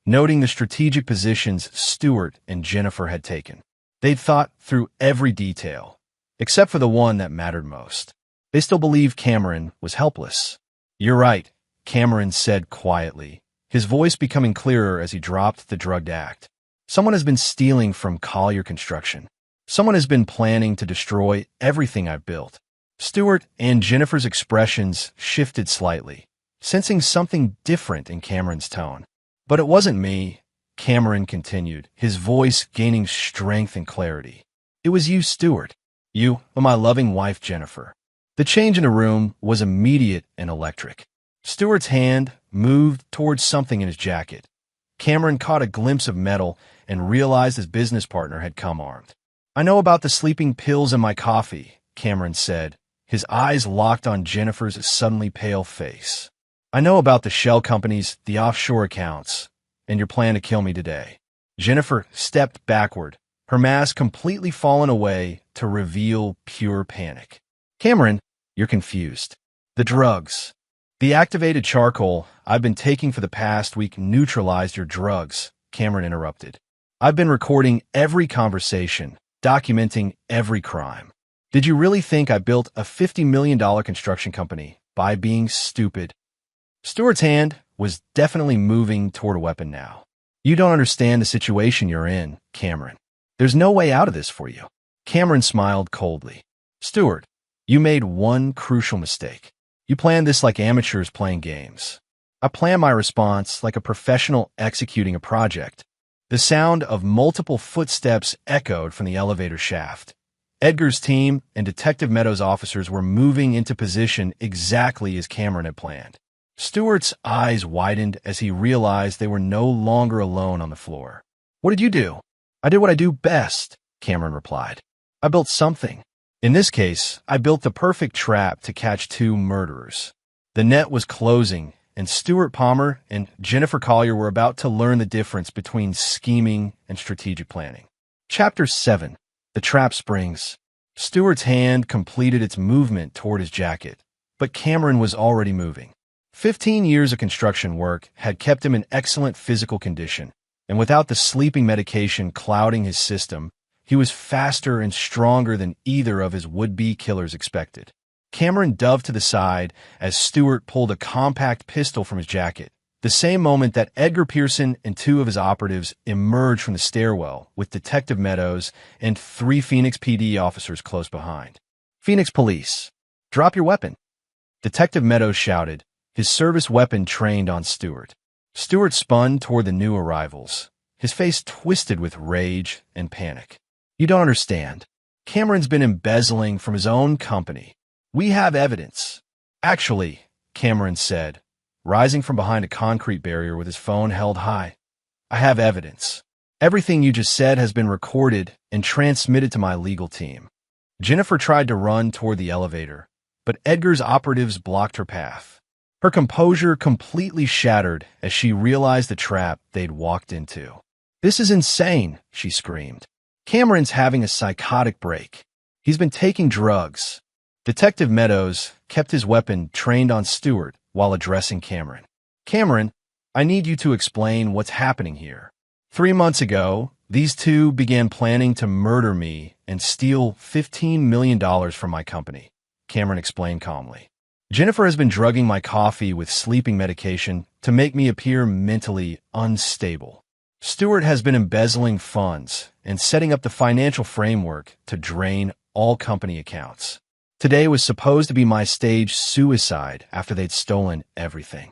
noting the strategic positions Stewart and Jennifer had taken. They'd thought through every detail, except for the one that mattered most. They still believed Cameron was helpless. You're right, Cameron said quietly, his voice becoming clearer as he dropped the drugged act. Someone has been stealing from Collier Construction. Someone has been planning to destroy everything I've built. Stewart and Jennifer's expressions shifted slightly, sensing something different in Cameron's tone. But it wasn't me, Cameron continued, his voice gaining strength and clarity. It was you, Stewart. You and my loving wife, Jennifer. The change in the room was immediate and electric. Stewart's hand moved towards something in his jacket. Cameron caught a glimpse of metal and realized his business partner had come armed. I know about the sleeping pills in my coffee, Cameron said, his eyes locked on Jennifer's suddenly pale face. I know about the shell companies, the offshore accounts, and your plan to kill me today. Jennifer stepped backward, her mask completely fallen away to reveal pure panic. Cameron, you're confused. The drugs. The activated charcoal I've been taking for the past week neutralized your drugs, Cameron interrupted. I've been recording every conversation, documenting every crime. Did you really think I built a $50 million construction company by being stupid? Stewart's hand was definitely moving toward a weapon now. You don't understand the situation you're in, Cameron. There's no way out of this for you. Cameron smiled coldly. Stewart, you made one crucial mistake. You planned this like amateurs playing games. I planned my response like a professional executing a project. The sound of multiple footsteps echoed from the elevator shaft. Edgar's team and Detective Meadows' officers were moving into position exactly as Cameron had planned. Stewart's eyes widened as he realized they were no longer alone on the floor. What did you do? I did what I do best, Cameron replied. I built something. In this case, I built the perfect trap to catch two murderers. The net was closing, and Stuart Palmer and Jennifer Collier were about to learn the difference between scheming and strategic planning. Chapter 7. The Trap Springs. Stuart's hand completed its movement toward his jacket, but Cameron was already moving. 15 years of construction work had kept him in excellent physical condition, and without the sleeping medication clouding his system, he was faster and stronger than either of his would-be killers expected. Cameron dove to the side as Stewart pulled a compact pistol from his jacket, the same moment that Edgar Pearson and two of his operatives emerged from the stairwell with Detective Meadows and 3 Phoenix PD officers close behind. Phoenix Police, drop your weapon, Detective Meadows shouted, his service weapon trained on Stewart. Stewart spun toward the new arrivals, his face twisted with rage and panic. You don't understand. Cameron's been embezzling from his own company. We have evidence. Actually, Cameron said, rising from behind a concrete barrier with his phone held high. I have evidence. Everything you just said has been recorded and transmitted to my legal team. Jennifer tried to run toward the elevator, but Edgar's operatives blocked her path. Her composure completely shattered as she realized the trap they'd walked into. This is insane, she screamed. Cameron's having a psychotic break. He's been taking drugs. Detective Meadows kept his weapon trained on Stewart while addressing Cameron. Cameron, I need you to explain what's happening here. 3 months ago, these two began planning to murder me and steal $15 million from my company, Cameron explained calmly. Jennifer has been drugging my coffee with sleeping medication to make me appear mentally unstable. Stewart has been embezzling funds and setting up the financial framework to drain all company accounts. Today was supposed to be my staged suicide after they'd stolen everything.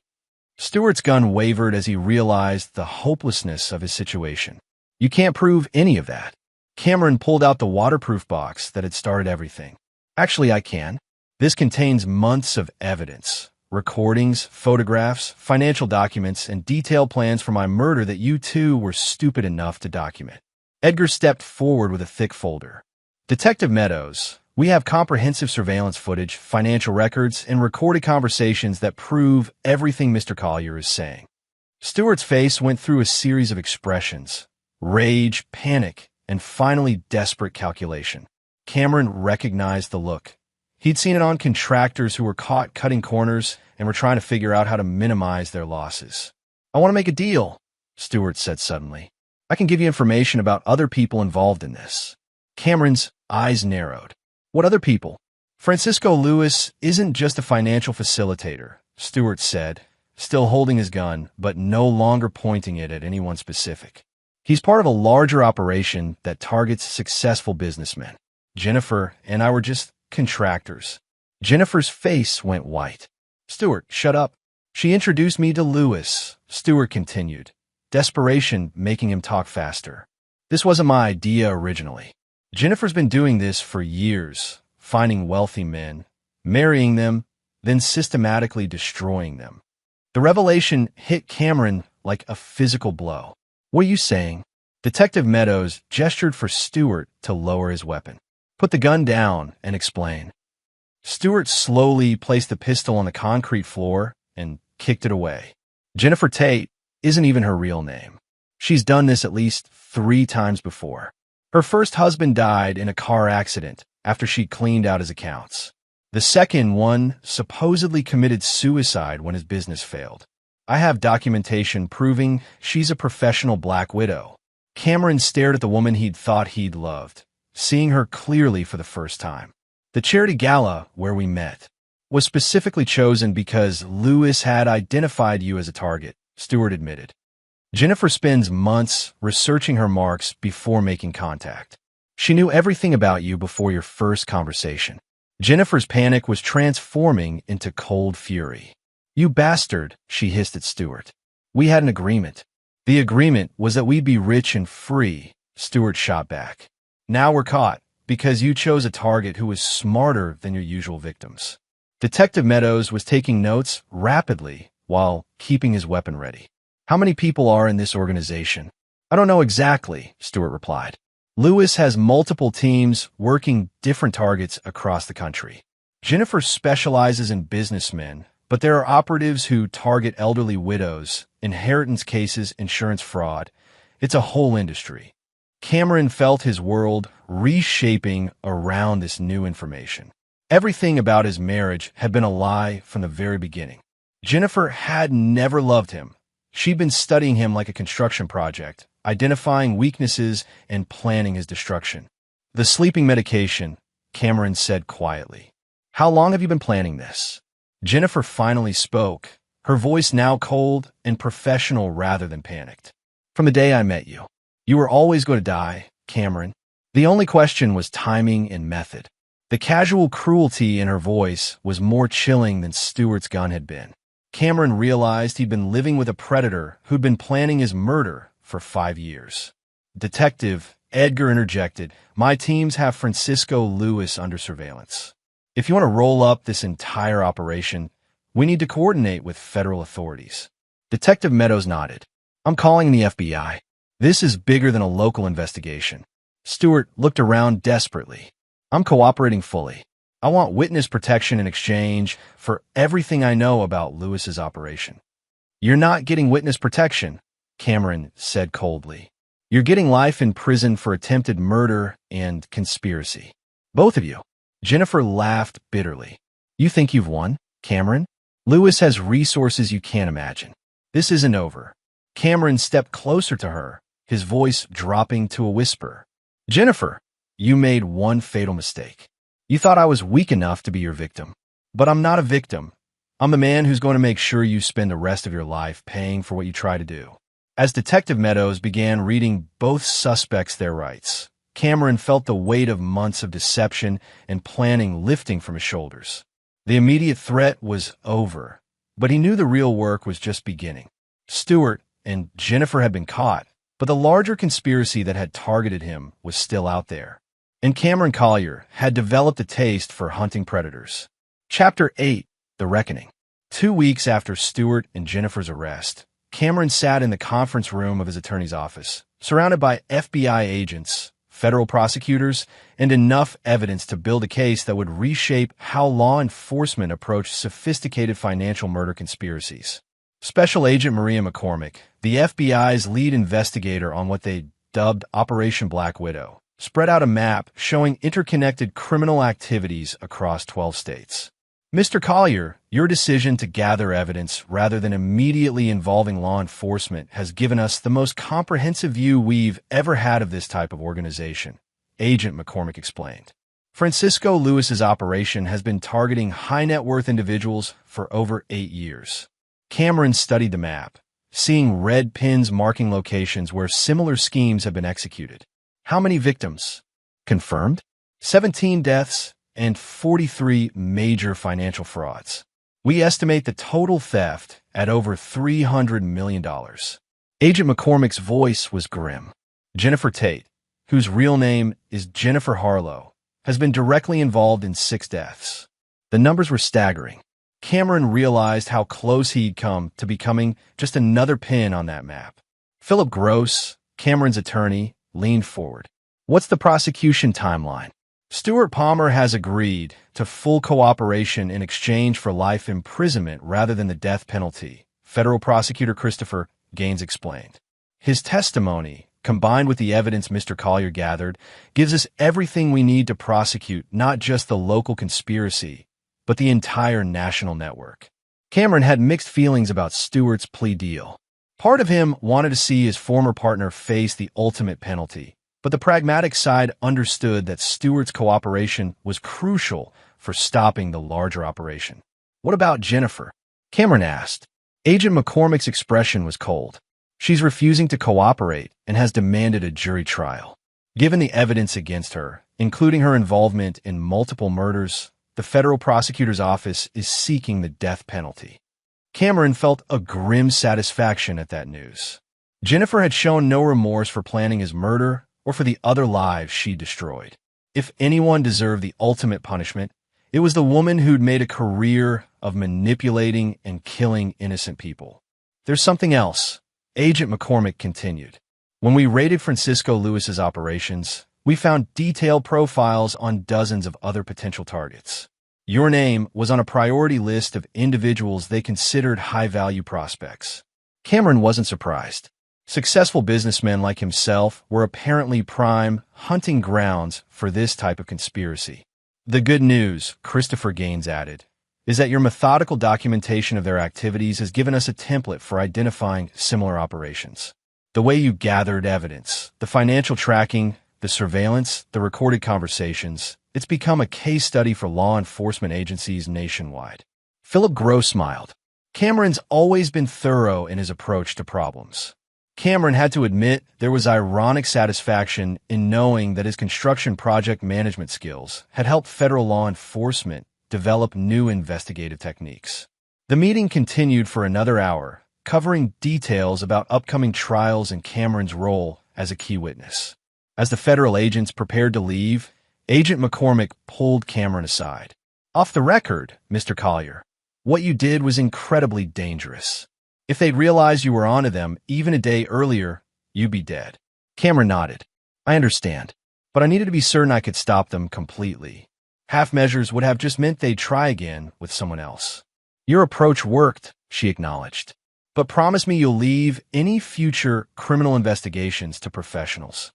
Stewart's gun wavered as he realized the hopelessness of his situation. You can't prove any of that. Cameron pulled out the waterproof box that had started everything. Actually, I can. This contains months of evidence, recordings, photographs, financial documents, and detailed plans for my murder that you two were stupid enough to document. Edgar stepped forward with a thick folder. Detective Meadows, we have comprehensive surveillance footage, financial records, and recorded conversations that prove everything Mr. Collier is saying. Stewart's face went through a series of expressions: rage, panic, and finally desperate calculation. Cameron recognized the look. He'd seen it on contractors who were caught cutting corners and were trying to figure out how to minimize their losses. I want to make a deal, Stewart said suddenly. I can give you information about other people involved in this. Cameron's eyes narrowed. What other people? Francisco Lewis isn't just a financial facilitator, Stewart said, still holding his gun, but no longer pointing it at anyone specific. He's part of a larger operation that targets successful businessmen. Jennifer and I were just contractors. Jennifer's face went white. Stewart, shut up. She introduced me to Lewis, Stewart continued, desperation making him talk faster. This wasn't my idea originally. Jennifer's been doing this for years, finding wealthy men, marrying them, then systematically destroying them. The revelation hit Cameron like a physical blow. What are you saying? Detective Meadows gestured for Stewart to lower his weapon. Put the gun down and explain. Stewart slowly placed the pistol on the concrete floor and kicked it away. Jennifer Tate isn't even her real name. She's done this at least 3 times before. Her first husband died in a car accident after she cleaned out his accounts. The second one supposedly committed suicide when his business failed. I have documentation proving she's a professional black widow. Cameron stared at the woman he'd thought he'd loved, seeing her clearly for the first time. The charity gala where we met. was specifically chosen because Lewis had identified you as a target, Stewart admitted. Jennifer spends months researching her marks before making contact. She knew everything about you before your first conversation. Jennifer's panic was transforming into cold fury. "You bastard," she hissed at Stewart. "We had an agreement." "The agreement was that we'd be rich and free," Stewart shot back. "Now we're caught because you chose a target who was smarter than your usual victims." Detective Meadows was taking notes rapidly while keeping his weapon ready. "How many people are in this organization?" "I don't know exactly," Stewart replied. "Lewis has multiple teams working different targets across the country. Jennifer specializes in businessmen, but there are operatives who target elderly widows, inheritance cases, insurance fraud. It's a whole industry." Cameron felt his world reshaping around this new information. Everything about his marriage had been a lie from the very beginning. Jennifer had never loved him. She'd been studying him like a construction project, identifying weaknesses and planning his destruction. "The sleeping medication," Cameron said quietly. "How long have you been planning this?" Jennifer finally spoke, her voice now cold and professional rather than panicked. "From the day I met you. You were always going to die, Cameron." The only question was timing and method. The casual cruelty in her voice was more chilling than Stewart's gun had been. Cameron realized he'd been living with a predator who'd been planning his murder for 5 years. "Detective," Edgar interjected, "my teams have Francisco Lewis under surveillance. If you want to roll up this entire operation, we need to coordinate with federal authorities." Detective Meadows nodded. "I'm calling the FBI. This is bigger than a local investigation." Stewart looked around desperately. "I'm cooperating fully. I want witness protection in exchange for everything I know about Lewis's operation." "You're not getting witness protection," Cameron said coldly. "You're getting life in prison for attempted murder and conspiracy. Both of you." Jennifer laughed bitterly. "You think you've won, Cameron? Lewis has resources you can't imagine. This isn't over." Cameron stepped closer to her, his voice dropping to a whisper. "Jennifer, you made one fatal mistake. You thought I was weak enough to be your victim. But I'm not a victim. I'm the man who's going to make sure you spend the rest of your life paying for what you try to do." As Detective Meadows began reading both suspects their rights, Cameron felt the weight of months of deception and planning lifting from his shoulders. The immediate threat was over, but he knew the real work was just beginning. Stewart and Jennifer had been caught, but the larger conspiracy that had targeted him was still out there. And Cameron Collier had developed a taste for hunting predators. Chapter 8, The Reckoning. 2 weeks after Stewart and Jennifer's arrest, Cameron sat in the conference room of his attorney's office, surrounded by FBI agents, federal prosecutors, and enough evidence to build a case that would reshape how law enforcement approached sophisticated financial murder conspiracies. Special Agent Maria McCormick, the FBI's lead investigator on what they dubbed Operation Black Widow, spread out a map showing interconnected criminal activities across 12 states. "Mr. Collier, your decision to gather evidence rather than immediately involving law enforcement has given us the most comprehensive view we've ever had of this type of organization," Agent McCormick explained. "Francisco Lewis's operation has been targeting high-net-worth individuals for over 8 years. Cameron studied the map, seeing red pins marking locations where similar schemes have been executed. "How many victims?" "Confirmed? 17 deaths and 43 major financial frauds. We estimate the total theft at over $300 million. Agent McCormick's voice was grim. "Jennifer Tate, whose real name is Jennifer Harlow, has been directly involved in 6 deaths." The numbers were staggering. Cameron realized how close he'd come to becoming just another pin on that map. Philip Gross, Cameron's attorney, leaned forward. "What's the prosecution timeline?" "Stuart Palmer has agreed to full cooperation in exchange for life imprisonment rather than the death penalty," Federal Prosecutor Christopher Gaines explained. "His testimony, combined with the evidence Mr. Collier gathered, gives us everything we need to prosecute not just the local conspiracy, but the entire national network." Cameron had mixed feelings about Stewart's plea deal. Part of him wanted to see his former partner face the ultimate penalty, But the pragmatic side understood that Stewart's cooperation was crucial for stopping the larger operation. "What about Jennifer?" Cameron asked. Agent McCormick's expression was cold. "She's refusing to cooperate and has demanded a jury trial. Given the evidence against her, including her involvement in multiple murders, the federal prosecutor's office is seeking the death penalty." Cameron felt a grim satisfaction at that news. Jennifer had shown no remorse for planning his murder or for the other lives she destroyed. If anyone deserved the ultimate punishment, it was the woman who'd made a career of manipulating and killing innocent people. "There's something else," Agent McCormick continued. "When we raided Francisco Lewis's operations, we found detailed profiles on dozens of other potential targets. Your name was on a priority list of individuals they considered high-value prospects." Cameron wasn't surprised. Successful businessmen like himself were apparently prime hunting grounds for this type of conspiracy. "The good news," Christopher Gaines added, "is that your methodical documentation of their activities has given us a template for identifying similar operations. The way you gathered evidence, the financial tracking, the surveillance, the recorded conversations, it's become a case study for law enforcement agencies nationwide." Philip Gross smiled. Cameron's always been thorough in his approach to problems. Cameron had to admit there was ironic satisfaction in knowing that his construction project management skills had helped federal law enforcement develop new investigative techniques. The meeting continued for another hour, covering details about upcoming trials and Cameron's role as a key witness. As the federal agents prepared to leave, Agent McCormick pulled Cameron aside. "Off the record, Mr. Collier, what you did was incredibly dangerous. If they'd realized you were onto them even a day earlier, you'd be dead." Cameron nodded. "I understand, but I needed to be certain I could stop them completely. Half measures would have just meant they'd try again with someone else." "Your approach worked," she acknowledged. "But promise me you'll leave any future criminal investigations to professionals."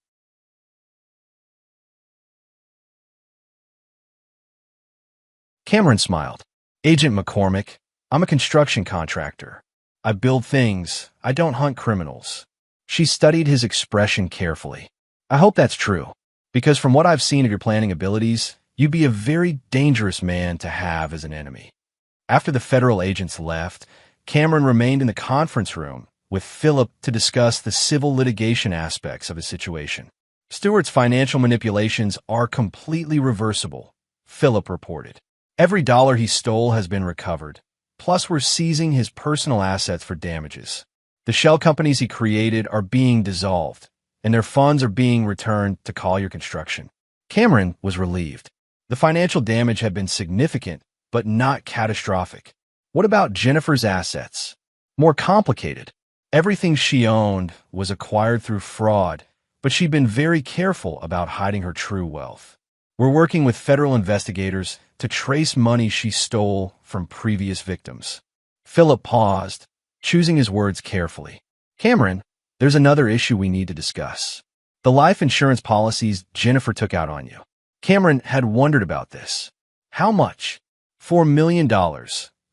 Cameron smiled. "Agent McCormick, I'm a construction contractor. I build things. I don't hunt criminals." She studied his expression carefully. "I hope that's true, because from what I've seen of your planning abilities, you'd be a very dangerous man to have as an enemy." After the federal agents left, Cameron remained in the conference room with Philip to discuss the civil litigation aspects of his situation. "Stewart's financial manipulations are completely reversible," Philip reported. "Every dollar he stole has been recovered. Plus, we're seizing his personal assets for damages. The shell companies he created are being dissolved, and their funds are being returned to Collier Construction." Cameron was relieved. The financial damage had been significant, but not catastrophic. "What about Jennifer's assets?" "More complicated. Everything she owned was acquired through fraud, but she'd been very careful about hiding her true wealth. We're working with federal investigators to trace money she stole from previous victims." Philip paused, choosing his words carefully. "Cameron, there's another issue we need to discuss. The life insurance policies Jennifer took out on you." Cameron had wondered about this. "How much?" $4 million,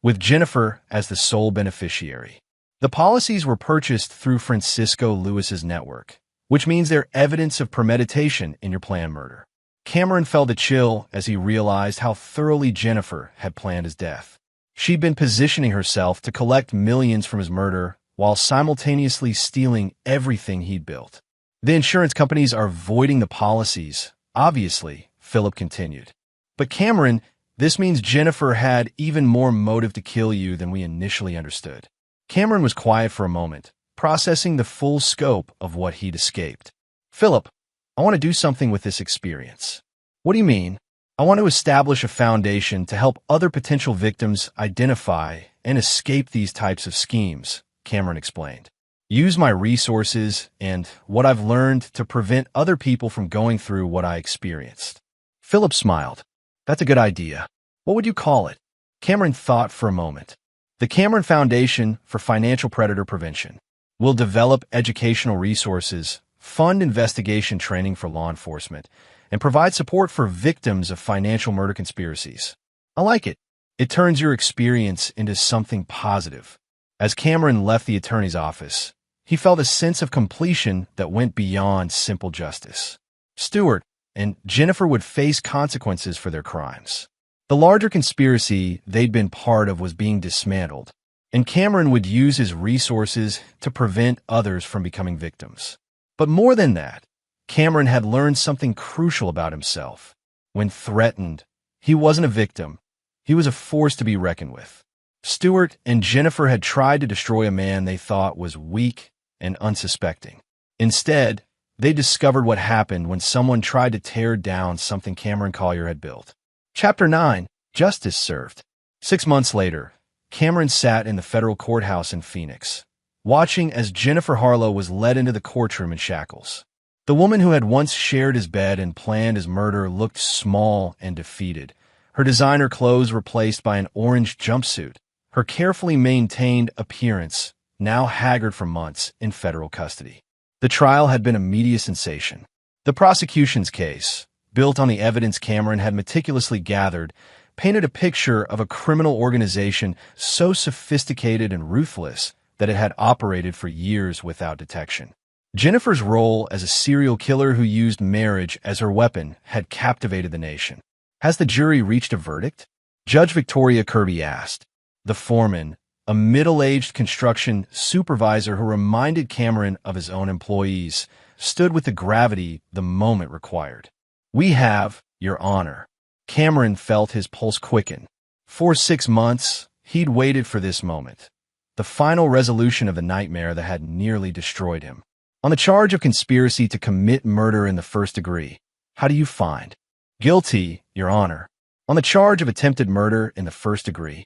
with Jennifer as the sole beneficiary. "The policies were purchased through Francisco Lewis's network, which means they're evidence of premeditation in your planned murder." Cameron felt a chill as he realized how thoroughly Jennifer had planned his death. She'd been positioning herself to collect millions from his murder while simultaneously stealing everything he'd built. "The insurance companies are voiding the policies, obviously," Philip continued. "But Cameron, this means Jennifer had even more motive to kill you than we initially understood." Cameron was quiet for a moment, processing the full scope of what he'd escaped. "Philip, I want to do something with this experience." "What do you mean?" "I want to establish a foundation to help other potential victims identify and escape these types of schemes," Cameron explained. "Use my resources and what I've learned to prevent other people from going through what I experienced." Philip smiled. "That's a good idea. What would you call it?" Cameron thought for a moment. "The Cameron Foundation for Financial Predator Prevention. We'll develop educational resources, fund investigation training for law enforcement, and provide support for victims of financial murder conspiracies." "I like it. It turns your experience into something positive." As Cameron left the attorney's office, he felt a sense of completion that went beyond simple justice. Stewart and Jennifer would face consequences for their crimes. The larger conspiracy they'd been part of was being dismantled, and Cameron would use his resources to prevent others from becoming victims. But more than that, Cameron had learned something crucial about himself. When threatened, he wasn't a victim. He was a force to be reckoned with. Stewart and Jennifer had tried to destroy a man they thought was weak and unsuspecting. Instead, they discovered what happened when someone tried to tear down something Cameron Collier had built. Chapter 9. Justice Served. 6 months later, Cameron sat in the federal courthouse in Phoenix, watching as Jennifer Harlow was led into the courtroom in shackles. The woman who had once shared his bed and planned his murder looked small and defeated, her designer clothes replaced by an orange jumpsuit, her carefully maintained appearance now haggard from months in federal custody. The trial had been a media sensation. The prosecution's case, built on the evidence Cameron had meticulously gathered, painted a picture of a criminal organization so sophisticated and ruthless that it had operated for years without detection. Jennifer's role as a serial killer who used marriage as her weapon had captivated the nation. Has the jury reached a verdict? Judge Victoria Kirby asked. The foreman, a middle-aged construction supervisor who reminded Cameron of his own employees, stood with the gravity the moment required. We have, Your Honor. Cameron felt his pulse quicken. For 6 months, he'd waited for this moment, the final resolution of the nightmare that had nearly destroyed him. On the charge of conspiracy to commit murder in the first degree, how do you find? Guilty, Your Honor. On the charge of attempted murder in the first degree.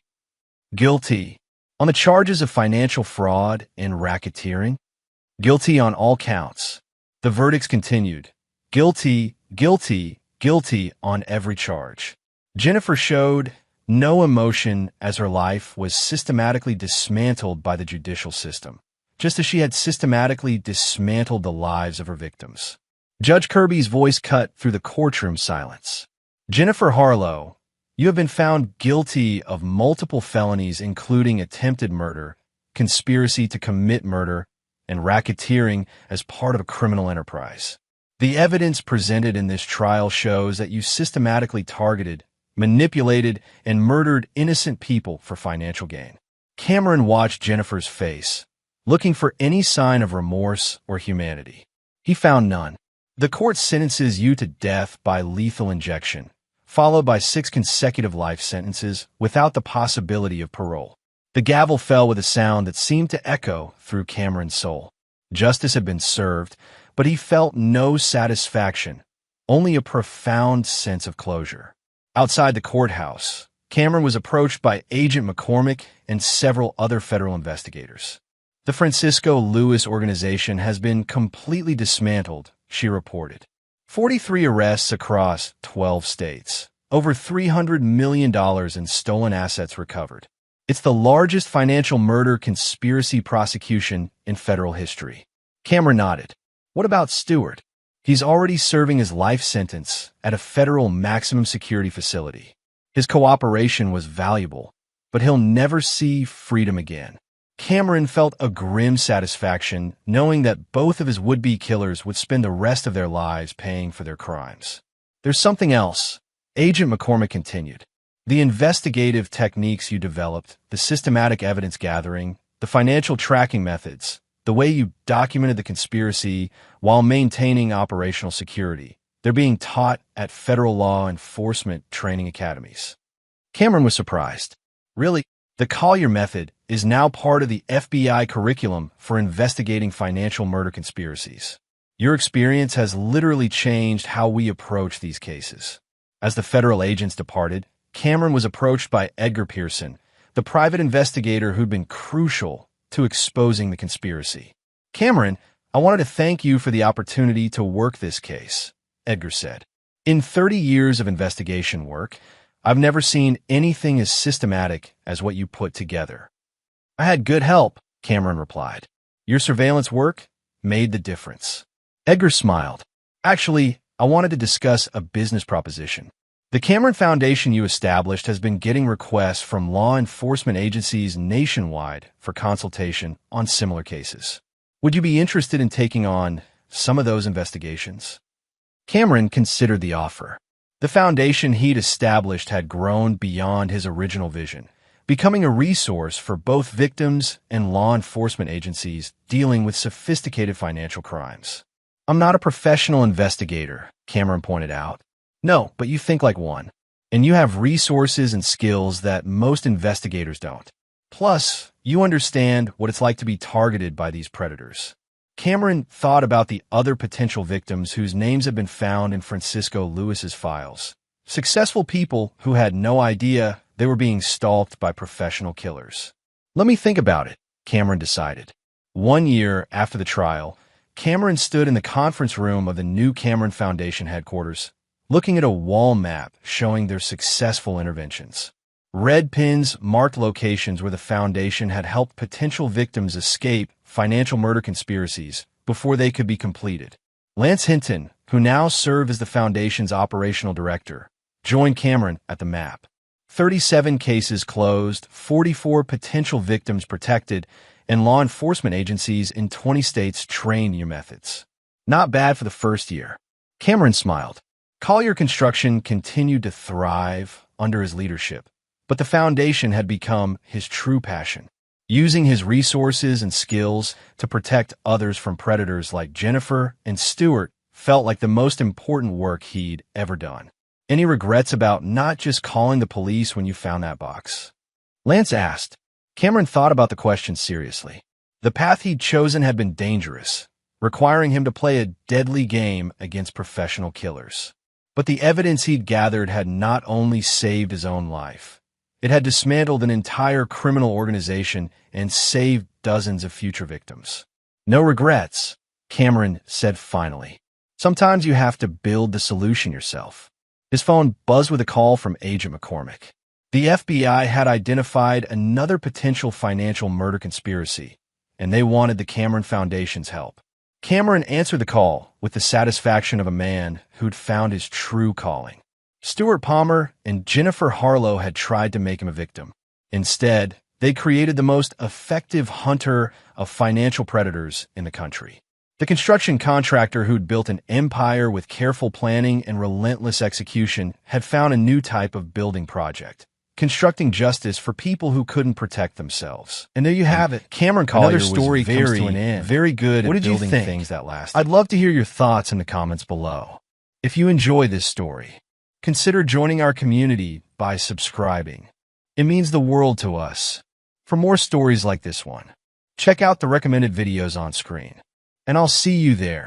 Guilty. On the charges of financial fraud and racketeering. Guilty on all counts. The verdicts continued. Guilty, guilty, guilty on every charge. Jennifer showed no emotion as her life was systematically dismantled by the judicial system, just as she had systematically dismantled the lives of her victims. Judge Kirby's voice cut through the courtroom silence. Jennifer Harlow, you have been found guilty of multiple felonies including attempted murder, conspiracy to commit murder, and racketeering as part of a criminal enterprise. The evidence presented in this trial shows that you systematically targeted, manipulated, and murdered innocent people for financial gain. Cameron watched Jennifer's face, looking for any sign of remorse or humanity. He found none. The court sentences you to death by lethal injection, followed by 6 consecutive life sentences without the possibility of parole. The gavel fell with a sound that seemed to echo through Cameron's soul. Justice had been served, but he felt no satisfaction, only a profound sense of closure. Outside the courthouse, Cameron was approached by Agent McCormick and several other federal investigators. The Francisco Lewis organization has been completely dismantled, she reported. 43 arrests across 12 states. Over $300 million in stolen assets recovered. It's the largest financial murder conspiracy prosecution in federal history. Cameron nodded. What about Stewart? He's already serving his life sentence at a federal maximum security facility. His cooperation was valuable, but he'll never see freedom again. Cameron felt a grim satisfaction knowing that both of his would-be killers would spend the rest of their lives paying for their crimes. There's something else, Agent McCormick continued. The investigative techniques you developed, the systematic evidence gathering, the financial tracking methods, the way you documented the conspiracy while maintaining operational security, they're being taught at federal law enforcement training academies. Cameron was surprised. Really? The Collier method is now part of the FBI curriculum for investigating financial murder conspiracies. Your experience has literally changed how we approach these cases. As the federal agents departed, Cameron was approached by Edgar Pearson, the private investigator who'd been crucial to exposing the conspiracy. Cameron, I wanted to thank you for the opportunity to work this case, Edgar said. In 30 years of investigation work, I've never seen anything as systematic as what you put together. I had good help, Cameron replied. Your surveillance work made the difference. Edgar smiled. Actually, I wanted to discuss a business proposition. The Cameron Foundation you established has been getting requests from law enforcement agencies nationwide for consultation on similar cases. Would you be interested in taking on some of those investigations? Cameron considered the offer. The foundation he'd established had grown beyond his original vision, becoming a resource for both victims and law enforcement agencies dealing with sophisticated financial crimes. "I'm not a professional investigator," Cameron pointed out. "No, but you think like one. And you have resources and skills that most investigators don't. Plus, you understand what it's like to be targeted by these predators." Cameron thought about the other potential victims whose names had been found in Francisco Lewis's files. Successful people who had no idea they were being stalked by professional killers. "Let me think about it," Cameron decided. 1 year after the trial, Cameron stood in the conference room of the new Cameron Foundation headquarters, looking at a wall map showing their successful interventions. Red pins marked locations where the foundation had helped potential victims escape financial murder conspiracies before they could be completed. Lance Hinton, who now served as the foundation's operational director, joined Cameron at the map. 37 cases closed, 44 potential victims protected, and law enforcement agencies in 20 states trained new methods. Not bad for the first year. Cameron smiled. Collier Construction continued to thrive under his leadership, but the foundation had become his true passion. Using his resources and skills to protect others from predators like Jennifer and Stuart felt like the most important work he'd ever done. "Any regrets about not just calling the police when you found that box?" Lance asked. Cameron thought about the question seriously. The path he'd chosen had been dangerous, requiring him to play a deadly game against professional killers. But the evidence he'd gathered had not only saved his own life, it had dismantled an entire criminal organization and saved dozens of future victims. "No regrets," Cameron said finally. "Sometimes you have to build the solution yourself." His phone buzzed with a call from Agent McCormick. The FBI had identified another potential financial murder conspiracy, and they wanted the Cameron Foundation's help. Cameron answered the call with the satisfaction of a man who'd found his true calling. Stuart Palmer and Jennifer Harlow had tried to make him a victim. Instead, they created the most effective hunter of financial predators in the country. The construction contractor who'd built an empire with careful planning and relentless execution had found a new type of building project, constructing justice for people who couldn't protect themselves. And there you have it. Cameron Collier story comes to an end. Very good at building things that last. I'd love to hear your thoughts in the comments below. If you enjoy this story, consider joining our community by subscribing. It means the world to us. For more stories like this one, check out the recommended videos on screen. And I'll see you there.